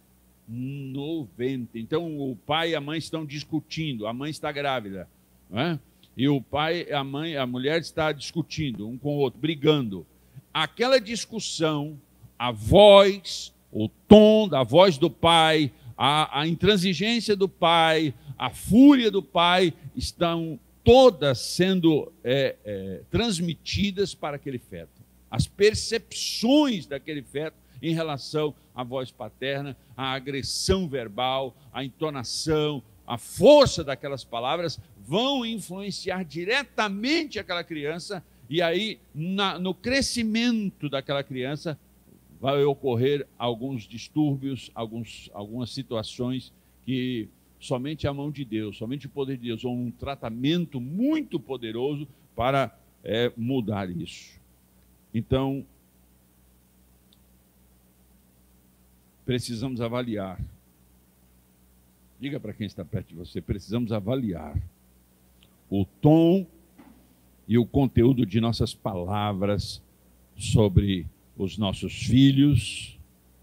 no ventre. Então, o pai e a mãe estão discutindo, a mãe está grávida, não é? E o pai, a mulher está discutindo um com o outro, brigando. Aquela discussão, a voz, o tom da voz do pai, a intransigência do pai, a fúria do pai, estão todas sendo transmitidas para aquele feto. As percepções daquele feto em relação à voz paterna, à agressão verbal, à entonação, à força daquelas palavras, vão influenciar diretamente aquela criança, e aí, no crescimento daquela criança, vai ocorrer alguns distúrbios, algumas situações que somente a mão de Deus, somente o poder de Deus, ou um tratamento muito poderoso para mudar isso. Então, precisamos avaliar. Diga para quem está perto de você, precisamos avaliar o tom e o conteúdo de nossas palavras sobre os nossos filhos,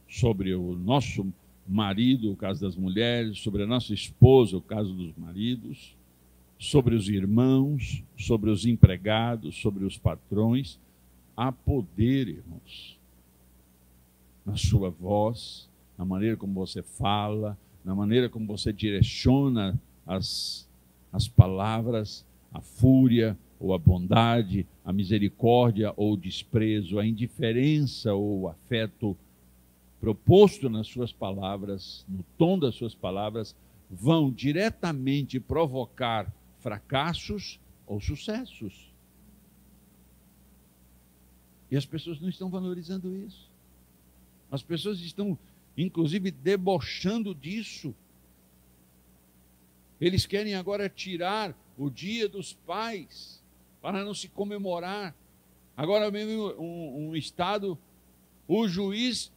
sobre o nosso marido, o caso das mulheres, sobre a nossa esposa, o caso dos maridos, sobre os irmãos, sobre os empregados, sobre os patrões. Há poder, irmãos, na sua voz, na maneira como você fala, na maneira como você direciona as palavras, a fúria ou a bondade, a misericórdia ou o desprezo, a indiferença ou o afeto proposto nas suas palavras, no tom das suas palavras, vão diretamente provocar fracassos ou sucessos. E as pessoas não estão valorizando isso. As pessoas estão, inclusive, debochando disso. Eles querem agora tirar o Dia dos Pais para não se comemorar. Agora mesmo um Estado, o juiz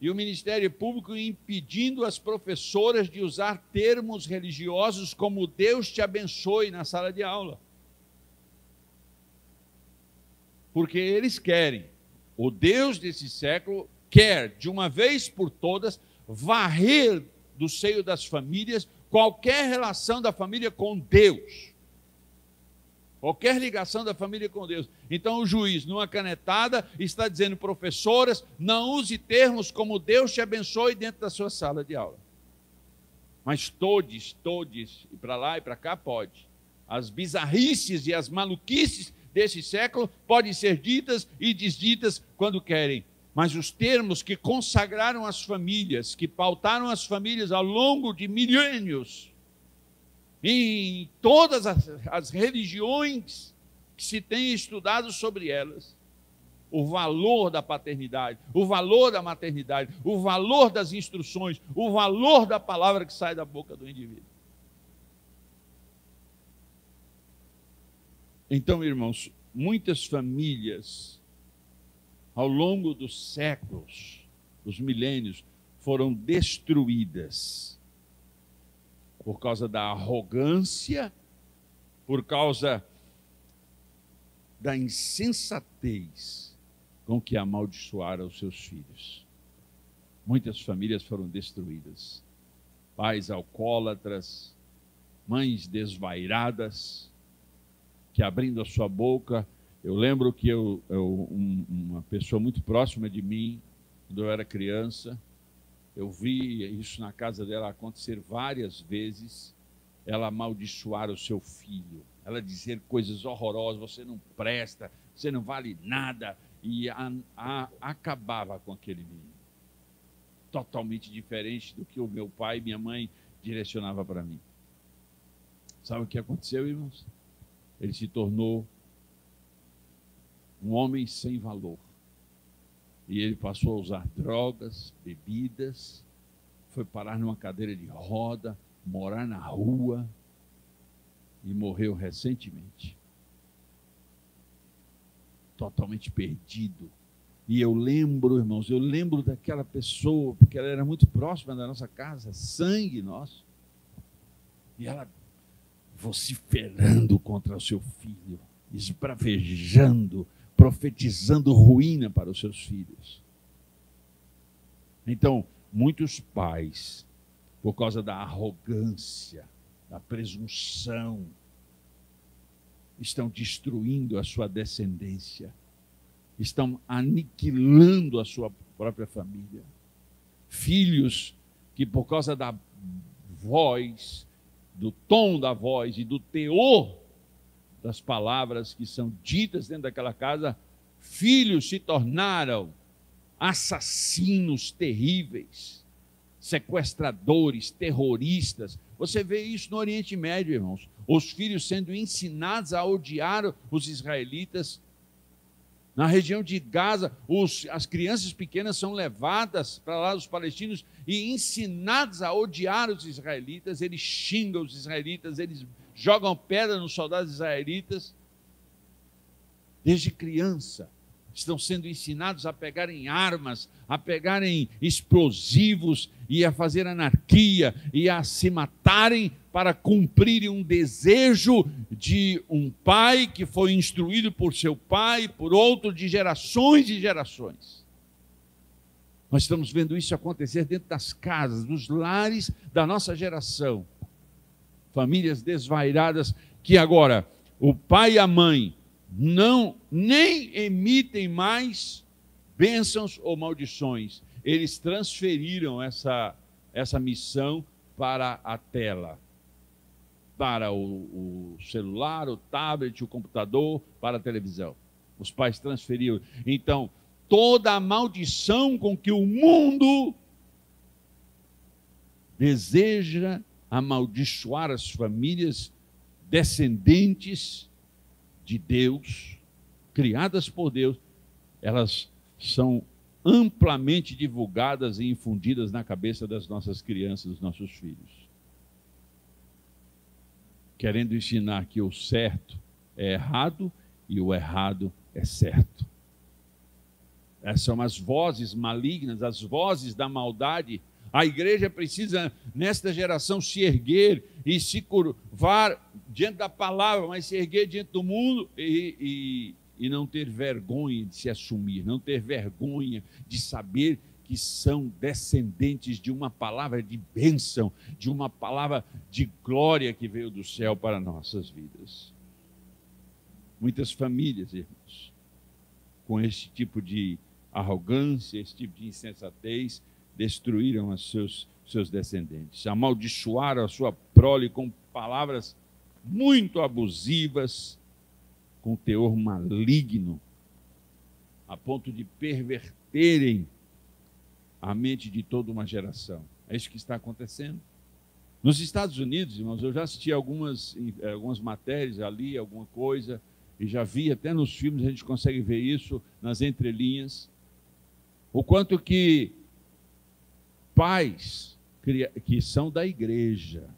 e o Ministério Público impedindo as professoras de usar termos religiosos como Deus te abençoe na sala de aula. Porque eles querem, o Deus desse século quer, de uma vez por todas, varrer do seio das famílias qualquer relação da família com Deus. Qualquer ligação da família com Deus. Então o juiz, numa canetada, está dizendo, professoras, não use termos como Deus te abençoe dentro da sua sala de aula. Mas todos, e para lá e para cá pode. As bizarrices e as maluquices desse século podem ser ditas e desditas quando querem. Mas os termos que consagraram as famílias, que pautaram as famílias ao longo de milênios, em todas as religiões que se tem estudado sobre elas, o valor da paternidade, o valor da maternidade, o valor das instruções, o valor da palavra que sai da boca do indivíduo. Então, irmãos, muitas famílias, ao longo dos séculos, dos milênios, foram destruídas por causa da arrogância, por causa da insensatez com que amaldiçoaram os seus filhos. Muitas famílias foram destruídas. Pais alcoólatras, mães desvairadas, que abrindo a sua boca, eu lembro que uma pessoa muito próxima de mim, quando eu era criança, eu vi isso na casa dela acontecer várias vezes, ela amaldiçoar o seu filho, ela dizer coisas horrorosas, você não presta, você não vale nada, e acabava com aquele menino. Totalmente diferente do que o meu pai e minha mãe direcionava para mim. Sabe o que aconteceu, irmãos? Ele se tornou um homem sem valor. E ele passou a usar drogas, bebidas, foi parar numa cadeira de roda, morar na rua e morreu recentemente. Totalmente perdido. E eu lembro, irmãos, daquela pessoa, porque ela era muito próxima da nossa casa, sangue nosso. E ela vociferando contra o seu filho, esbravejando, profetizando ruína para os seus filhos. Então, muitos pais, por causa da arrogância, da presunção, estão destruindo a sua descendência, estão aniquilando a sua própria família. Filhos que, por causa da voz, do tom da voz e do teor das palavras que são ditas dentro daquela casa, filhos se tornaram assassinos terríveis, sequestradores, terroristas. Você vê isso no Oriente Médio, irmãos. Os filhos sendo ensinados a odiar os israelitas. Na região de Gaza, as crianças pequenas são levadas para lá, os palestinos, e ensinadas a odiar os israelitas. Eles xingam os israelitas, eles jogam pedra nos soldados israelitas. desde criança, estão sendo ensinados a pegarem armas, a pegarem explosivos e a fazer anarquia e a se matarem para cumprirem um desejo de um pai que foi instruído por seu pai, por outro, de gerações e gerações. Nós estamos vendo isso acontecer dentro das casas, dos lares da nossa geração. Famílias desvairadas que agora o pai e a mãe nem emitem mais bênçãos ou maldições. Eles transferiram essa missão para a tela, para o celular, o tablet, o computador, para a televisão. Os pais transferiram. Então, toda a maldição com que o mundo deseja amaldiçoar as famílias descendentes de Deus, criadas por Deus, elas são amplamente divulgadas e infundidas na cabeça das nossas crianças, dos nossos filhos. Querendo ensinar que o certo é errado e o errado é certo. Essas são as vozes malignas, as vozes da maldade. A igreja precisa, nesta geração, se erguer e se curvar diante da palavra, mas se erguer diante do mundo e não ter vergonha de se assumir, não ter vergonha de saber que são descendentes de uma palavra de bênção, de uma palavra de glória que veio do céu para nossas vidas. Muitas famílias, irmãos, com esse tipo de arrogância, esse tipo de insensatez, destruíram os seus descendentes, amaldiçoaram a sua prole com palavras muito abusivas, com teor maligno, a ponto de perverterem a mente de toda uma geração. É isso que está acontecendo. Nos Estados Unidos, irmãos, eu já assisti algumas matérias ali, alguma coisa, e já vi até nos filmes, a gente consegue ver isso nas entrelinhas, o quanto que pais que são da igreja,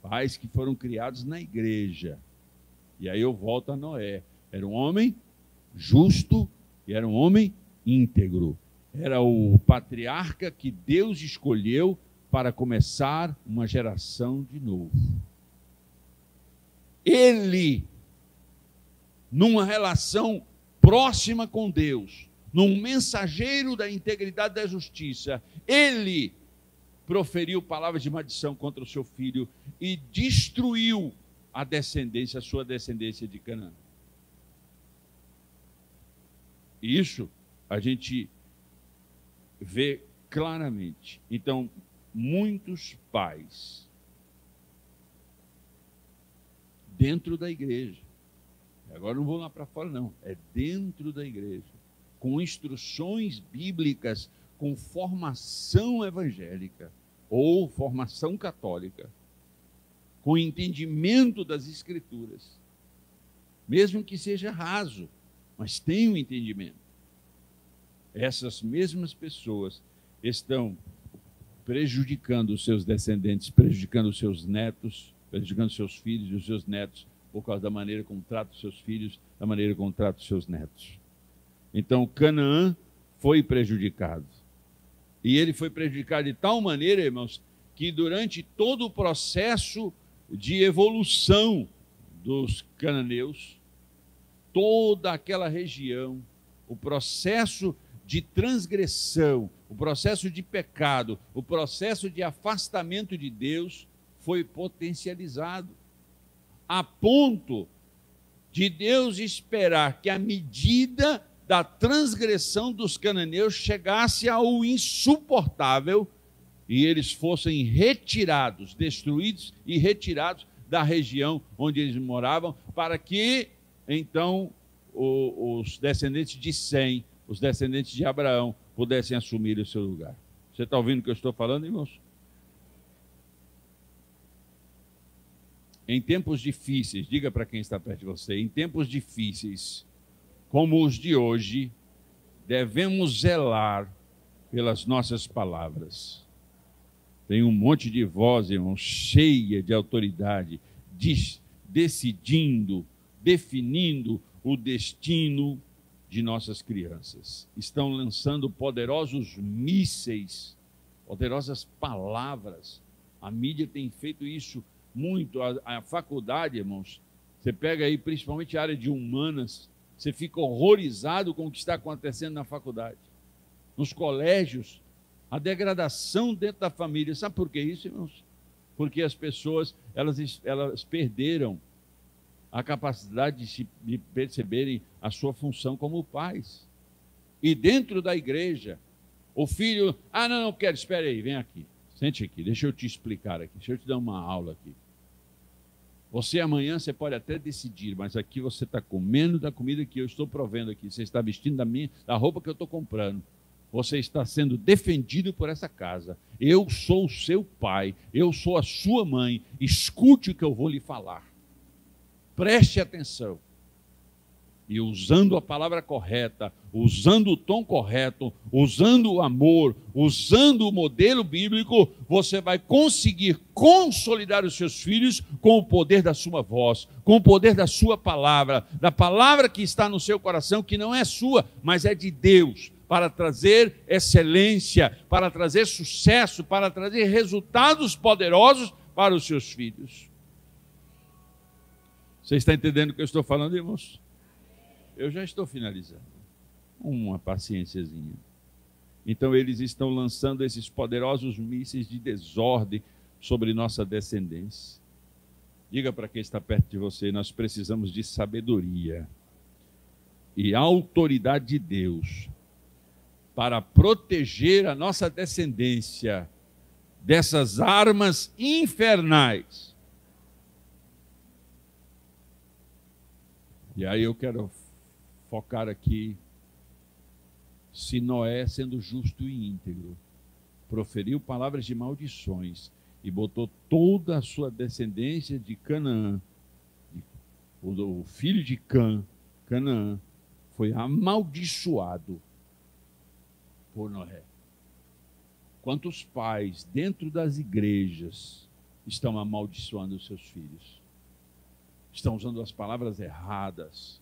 pais que foram criados na igreja, e aí eu volto a Noé, era um homem justo e era um homem íntegro, era o patriarca que Deus escolheu para começar uma geração de novo. Ele, numa relação próxima com Deus, num mensageiro da integridade e da justiça, ele proferiu palavras de maldição contra o seu filho e destruiu a sua descendência de Canaã. Isso a gente vê claramente. Então, muitos pais dentro da igreja, agora não vou lá para fora não, é dentro da igreja, com instruções bíblicas, com formação evangélica ou formação católica, com entendimento das Escrituras, mesmo que seja raso, mas tem um entendimento. Essas mesmas pessoas estão prejudicando os seus descendentes, prejudicando os seus netos, prejudicando os seus filhos e os seus netos, por causa da maneira como trata os seus filhos, da maneira como trata os seus netos. Então, Canaã foi prejudicado. E ele foi prejudicado de tal maneira, irmãos, que durante todo o processo de evolução dos cananeus, toda aquela região, o processo de transgressão, o processo de pecado, o processo de afastamento de Deus foi potencializado, a ponto de Deus esperar que a medida da transgressão dos cananeus chegasse ao insuportável e eles fossem retirados, destruídos e retirados da região onde eles moravam, para que, então, os descendentes de Sem, os descendentes de Abraão, pudessem assumir o seu lugar. Você está ouvindo o que eu estou falando, irmãos? Em tempos difíceis, diga para quem está perto de você, em tempos difíceis, como os de hoje, devemos zelar pelas nossas palavras. Tem um monte de voz, irmão, cheia de autoridade, decidindo, definindo o destino de nossas crianças. Estão lançando poderosos mísseis, poderosas palavras. A mídia tem feito isso muito. A faculdade, irmãos, você pega aí principalmente a área de humanas, você fica horrorizado com o que está acontecendo na faculdade. Nos colégios, a degradação dentro da família. Sabe por que isso, irmãos? Porque as pessoas, elas perderam a capacidade de perceberem a sua função como pais. E dentro da igreja, o filho, não quero, espere aí, vem aqui, sente aqui, deixa eu te explicar aqui, deixa eu te dar uma aula aqui. Você amanhã, você pode até decidir, mas aqui você está comendo da comida que eu estou provendo aqui, você está vestindo da roupa que eu estou comprando. Você está sendo defendido por essa casa. Eu sou o seu pai, eu sou a sua mãe, escute o que eu vou lhe falar. Preste atenção. E usando a palavra correta, usando o tom correto, usando o amor, usando o modelo bíblico, você vai conseguir consolidar os seus filhos com o poder da sua voz, com o poder da sua palavra, da palavra que está no seu coração, que não é sua, mas é de Deus, para trazer excelência, para trazer sucesso, para trazer resultados poderosos para os seus filhos. Você está entendendo o que eu estou falando, irmãos? Eu já estou finalizando. Uma paciênciazinha. Então, eles estão lançando esses poderosos mísseis de desordem sobre nossa descendência. Diga para quem está perto de você, nós precisamos de sabedoria e autoridade de Deus para proteger a nossa descendência dessas armas infernais. E aí eu quero focar aqui, se Noé, sendo justo e íntegro, proferiu palavras de maldições e botou toda a sua descendência de Canaã, o filho de Canaã, foi amaldiçoado por Noé. Quantos pais dentro das igrejas estão amaldiçoando os seus filhos? Estão usando as palavras erradas,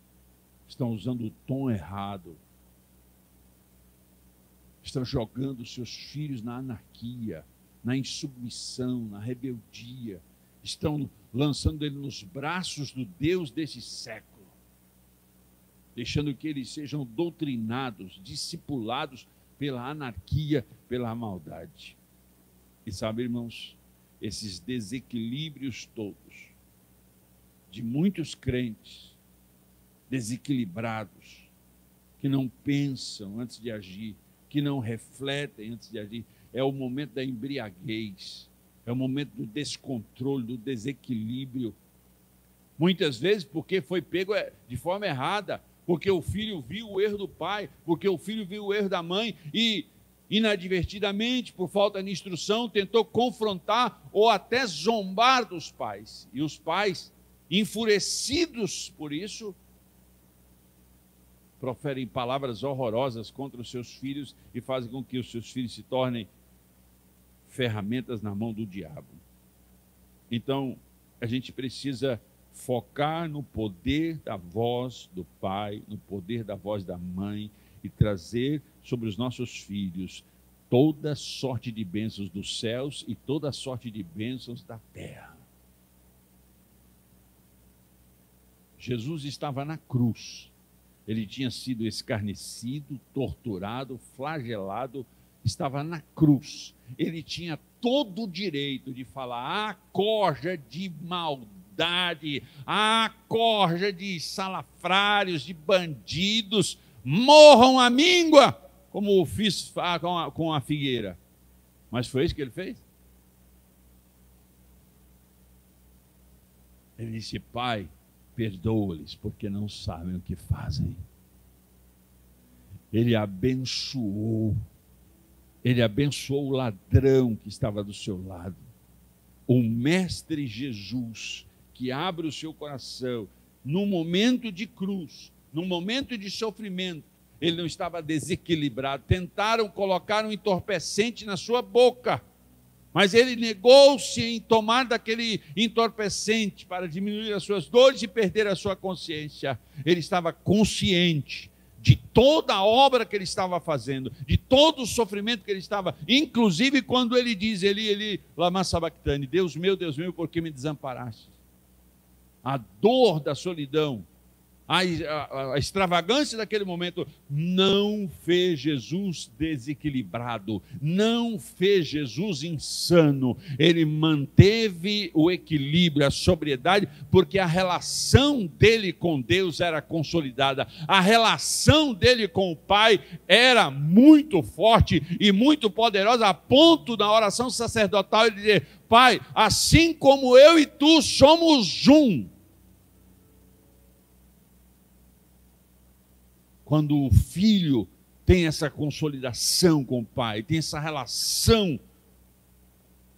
estão usando o tom errado, estão jogando seus filhos na anarquia, na insubmissão, na rebeldia, estão lançando ele nos braços do Deus desse século, deixando que eles sejam doutrinados, discipulados pela anarquia, pela maldade. E sabe, irmãos, esses desequilíbrios todos, de muitos crentes desequilibrados, que não pensam antes de agir, que não refletem antes de agir, é o momento da embriaguez, é o momento do descontrole, do desequilíbrio. Muitas vezes porque foi pego de forma errada, porque o filho viu o erro do pai, porque o filho viu o erro da mãe e, inadvertidamente, por falta de instrução, tentou confrontar ou até zombar dos pais. E os pais, enfurecidos por isso, proferem palavras horrorosas contra os seus filhos e fazem com que os seus filhos se tornem ferramentas na mão do diabo. Então, a gente precisa focar no poder da voz do pai, no poder da voz da mãe e trazer sobre os nossos filhos toda sorte de bênçãos dos céus e toda sorte de bênçãos da terra. Jesus estava na cruz. Ele tinha sido escarnecido, torturado, flagelado, estava na cruz. Ele tinha todo o direito de falar: corja de maldade, corja de salafrários, de bandidos, morram à míngua, como eu fiz com a figueira. Mas foi isso que ele fez? Ele disse: Pai, perdoa-lhes, porque não sabem o que fazem. Ele abençoou o ladrão que estava do seu lado. O Mestre Jesus, que abre o seu coração, num momento de cruz, num momento de sofrimento, ele não estava desequilibrado. Tentaram colocar um entorpecente na sua boca, Mas ele negou-se em tomar daquele entorpecente para diminuir as suas dores e perder a sua consciência. Ele estava consciente de toda a obra que ele estava fazendo, de todo o sofrimento que ele estava, inclusive quando ele diz, Eli, lama sabachthani, Deus meu, por que me desamparaste? A dor da solidão, a extravagância daquele momento não fez Jesus desequilibrado, não fez Jesus insano. Ele manteve o equilíbrio, a sobriedade, porque a relação dele com Deus era consolidada, a relação dele com o Pai era muito forte e muito poderosa, a ponto da oração sacerdotal ele dizer: Pai, assim como eu e tu somos um. Quando o filho tem essa consolidação com o pai, tem essa relação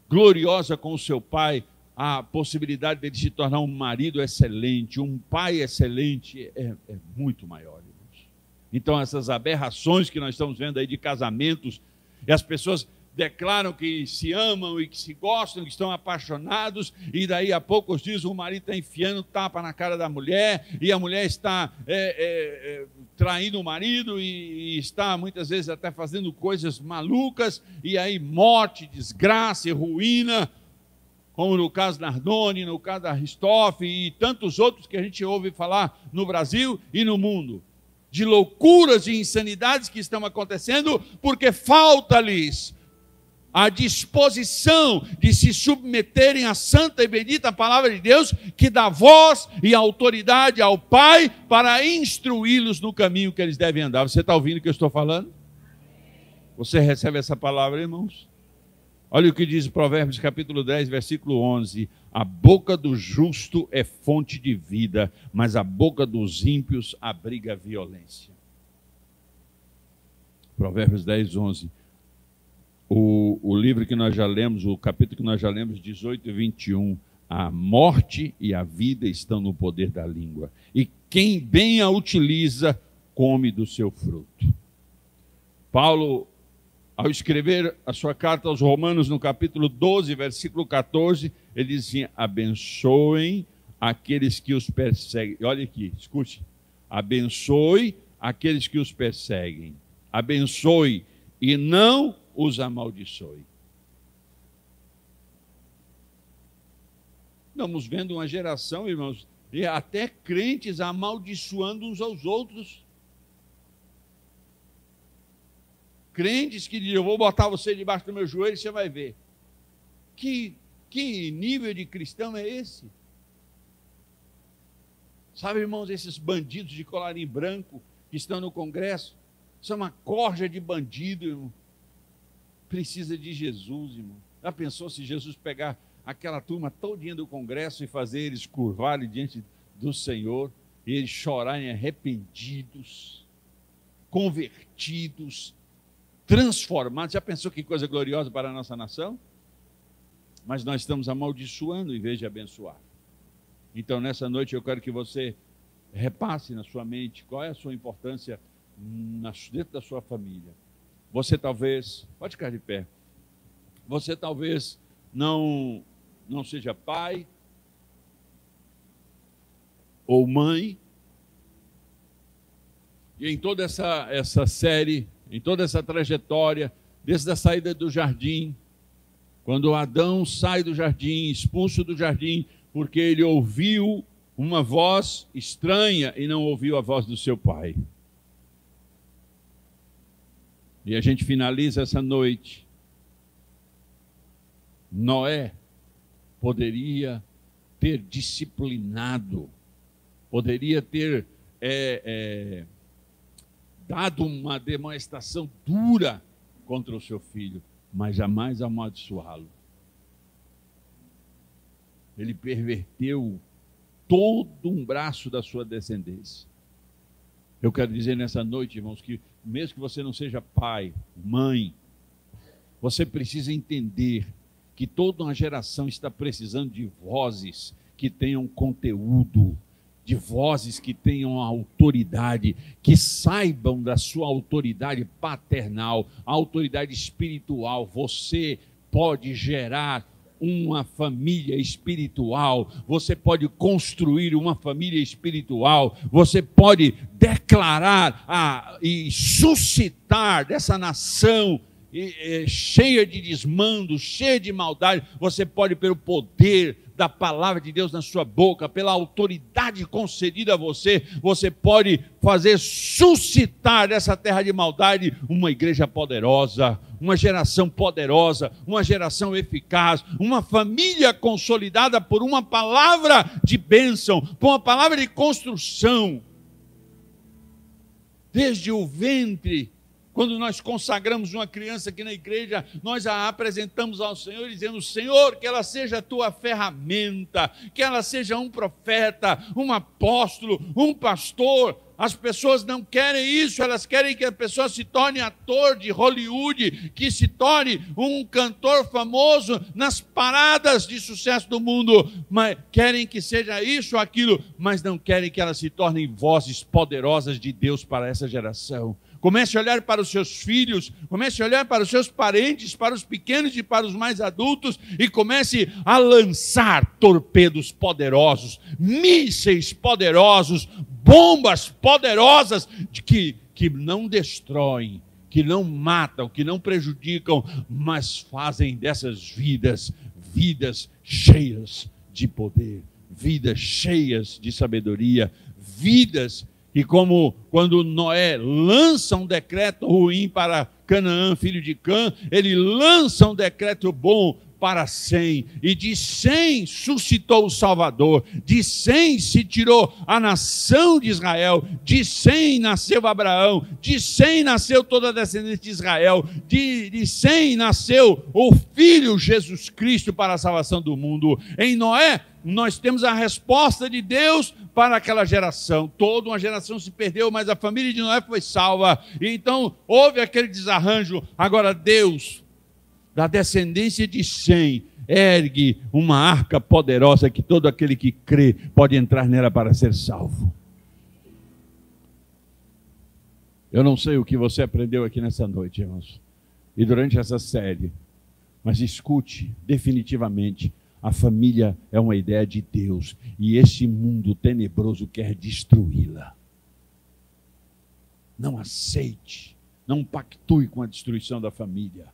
gloriosa com o seu pai, a possibilidade dele se tornar um marido excelente, um pai excelente, é muito maior, irmãos. Então, essas aberrações que nós estamos vendo aí de casamentos, e as pessoas declaram que se amam e que se gostam, que estão apaixonados, e daí a poucos dias o marido está enfiando tapa na cara da mulher, e a mulher está traindo o marido e está muitas vezes até fazendo coisas malucas, e aí morte, desgraça e ruína, como no caso da Nardoni, no caso da Ristoff e tantos outros que a gente ouve falar no Brasil e no mundo, de loucuras e insanidades que estão acontecendo porque falta-lhes a disposição de se submeterem à santa e bendita palavra de Deus, que dá voz e autoridade ao Pai para instruí-los no caminho que eles devem andar. Você está ouvindo o que eu estou falando? Você recebe essa palavra, irmãos? Olha o que diz Provérbios capítulo 10, versículo 11. A boca do justo é fonte de vida, mas a boca dos ímpios abriga violência. Provérbios 10, 11. O livro que nós já lemos, o capítulo que nós já lemos, 18 e 21, a morte e a vida estão no poder da língua, e quem bem a utiliza, come do seu fruto. Paulo, ao escrever a sua carta aos Romanos, no capítulo 12, versículo 14, ele diz assim: abençoem aqueles que os perseguem. Olha aqui, escute. Abençoe aqueles que os perseguem. Abençoe e não os amaldiçoe. Estamos vendo uma geração, irmãos, e até crentes amaldiçoando uns aos outros. Crentes que dizem: eu vou botar você debaixo do meu joelho e você vai ver. Que nível de cristão é esse? Sabe, irmãos, esses bandidos de colarinho branco que estão no Congresso, são uma corja de bandido, irmão. Precisa de Jesus, irmão. Já pensou se Jesus pegar aquela turma todinha do Congresso e fazer eles curvarem diante do Senhor, e eles chorarem arrependidos, convertidos, transformados? Já pensou que coisa gloriosa para a nossa nação? Mas nós estamos amaldiçoando em vez de abençoar. Então, nessa noite, eu quero que você repasse na sua mente qual é a sua importância dentro da sua família. Você talvez, pode ficar de pé, você talvez não seja pai ou mãe, e em toda essa série, em toda essa trajetória, desde a saída do jardim, quando Adão sai do jardim, expulso do jardim, porque ele ouviu uma voz estranha e não ouviu a voz do seu pai. E a gente finaliza essa noite. Noé poderia ter disciplinado, poderia ter dado uma demonstração dura contra o seu filho, mas jamais amaldiçoá-lo. Ele perverteu todo um braço da sua descendência. Eu quero dizer nessa noite, irmãos, que mesmo que você não seja pai, mãe, você precisa entender que toda uma geração está precisando de vozes que tenham conteúdo, de vozes que tenham autoridade, que saibam da sua autoridade paternal, a autoridade espiritual. Você, pode gerar uma família espiritual, você pode construir uma família espiritual, você pode declarar e suscitar dessa nação cheia de desmando, cheia de maldade. Você pode, pelo poder da palavra de Deus na sua boca, pela autoridade concedida a você, você pode fazer suscitar dessa terra de maldade uma igreja poderosa, uma geração poderosa, uma geração eficaz, uma família consolidada por uma palavra de bênção, por uma palavra de construção. Desde o ventre, quando nós consagramos uma criança aqui na igreja, nós a apresentamos ao Senhor, dizendo: Senhor, que ela seja a tua ferramenta, que ela seja um profeta, um apóstolo, um pastor. As pessoas não querem isso, elas querem que a pessoa se torne ator de Hollywood, que se torne um cantor famoso nas paradas de sucesso do mundo, mas querem que seja isso ou aquilo, mas não querem que elas se tornem vozes poderosas de Deus para essa geração. Comece a olhar para os seus filhos, comece a olhar para os seus parentes, para os pequenos e para os mais adultos, e comece a lançar torpedos poderosos, mísseis poderosos, bombas poderosas que não destroem, que não matam, que não prejudicam, mas fazem dessas vidas cheias de poder, vidas cheias de sabedoria, vidas. E como quando Noé lança um decreto ruim para Canaã, filho de Cã, ele lança um decreto bom para Sem, e de Sem suscitou o Salvador, de Sem se tirou a nação de Israel, de Sem nasceu Abraão, de Sem nasceu toda a descendência de Israel, de Sem nasceu o Filho Jesus Cristo para a salvação do mundo. Em Noé, nós temos a resposta de Deus para aquela geração. Toda uma geração se perdeu, mas a família de Noé foi salva. E então houve aquele desarranjo. Agora Deus, da descendência de Sem, ergue uma arca poderosa que todo aquele que crê pode entrar nela para ser salvo. Eu não sei o que você aprendeu aqui nessa noite, irmãos, e durante essa série, mas escute definitivamente: a família é uma ideia de Deus, e esse mundo tenebroso quer destruí-la. Não aceite, não pactue com a destruição da família.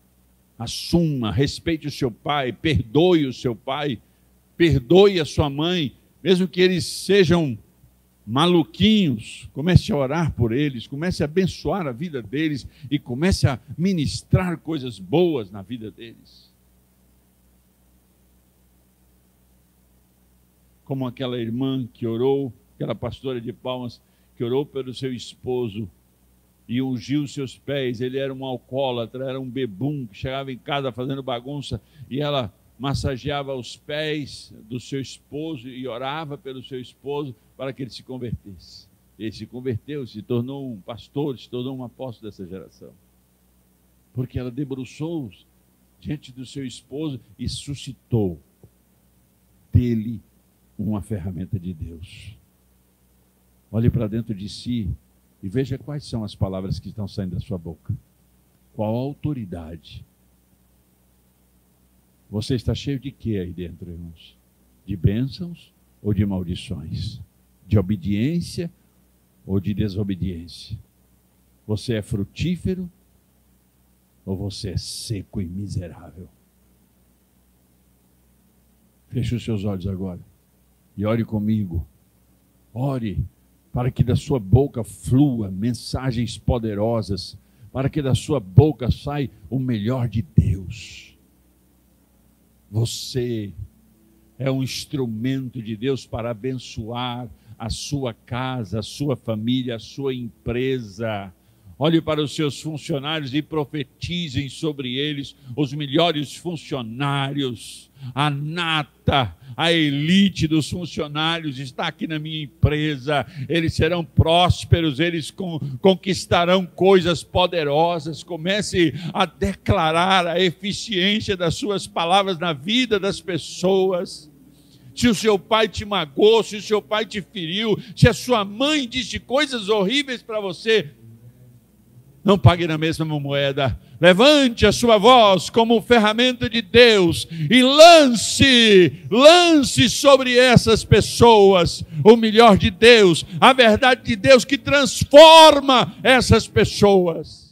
Assuma, respeite o seu pai, perdoe o seu pai, perdoe a sua mãe, mesmo que eles sejam maluquinhos. Comece a orar por eles, comece a abençoar a vida deles e comece a ministrar coisas boas na vida deles. Como aquela irmã que orou, aquela pastora de Palmas, que orou pelo seu esposo e ungiu os seus pés. Ele era um alcoólatra, era um bebum, que chegava em casa fazendo bagunça, e ela massageava os pés do seu esposo e orava pelo seu esposo para que ele se convertesse. Ele se converteu, se tornou um pastor, se tornou um apóstolo dessa geração. Porque ela debruçou diante do seu esposo e suscitou dele uma ferramenta de Deus. Olhe para dentro de si e veja quais são as palavras que estão saindo da sua boca. Qual a autoridade? Você está cheio de quê aí dentro, irmãos? De bênçãos ou de maldições? De obediência ou de desobediência? Você é frutífero ou você é seco e miserável? Feche os seus olhos agora e ore comigo. Ore para que da sua boca flua mensagens poderosas, para que da sua boca saia o melhor de Deus. Você é um instrumento de Deus para abençoar a sua casa, a sua família, a sua empresa. Olhe para os seus funcionários e profetizem sobre eles os melhores funcionários. A nata, a elite dos funcionários está aqui na minha empresa. Eles serão prósperos, eles conquistarão coisas poderosas. Comece a declarar a eficiência das suas palavras na vida das pessoas. Se o seu pai te magoou, se o seu pai te feriu, se a sua mãe disse coisas horríveis para você, não pague na mesma moeda. Levante a sua voz como ferramenta de Deus e lance sobre essas pessoas o melhor de Deus, a verdade de Deus que transforma essas pessoas.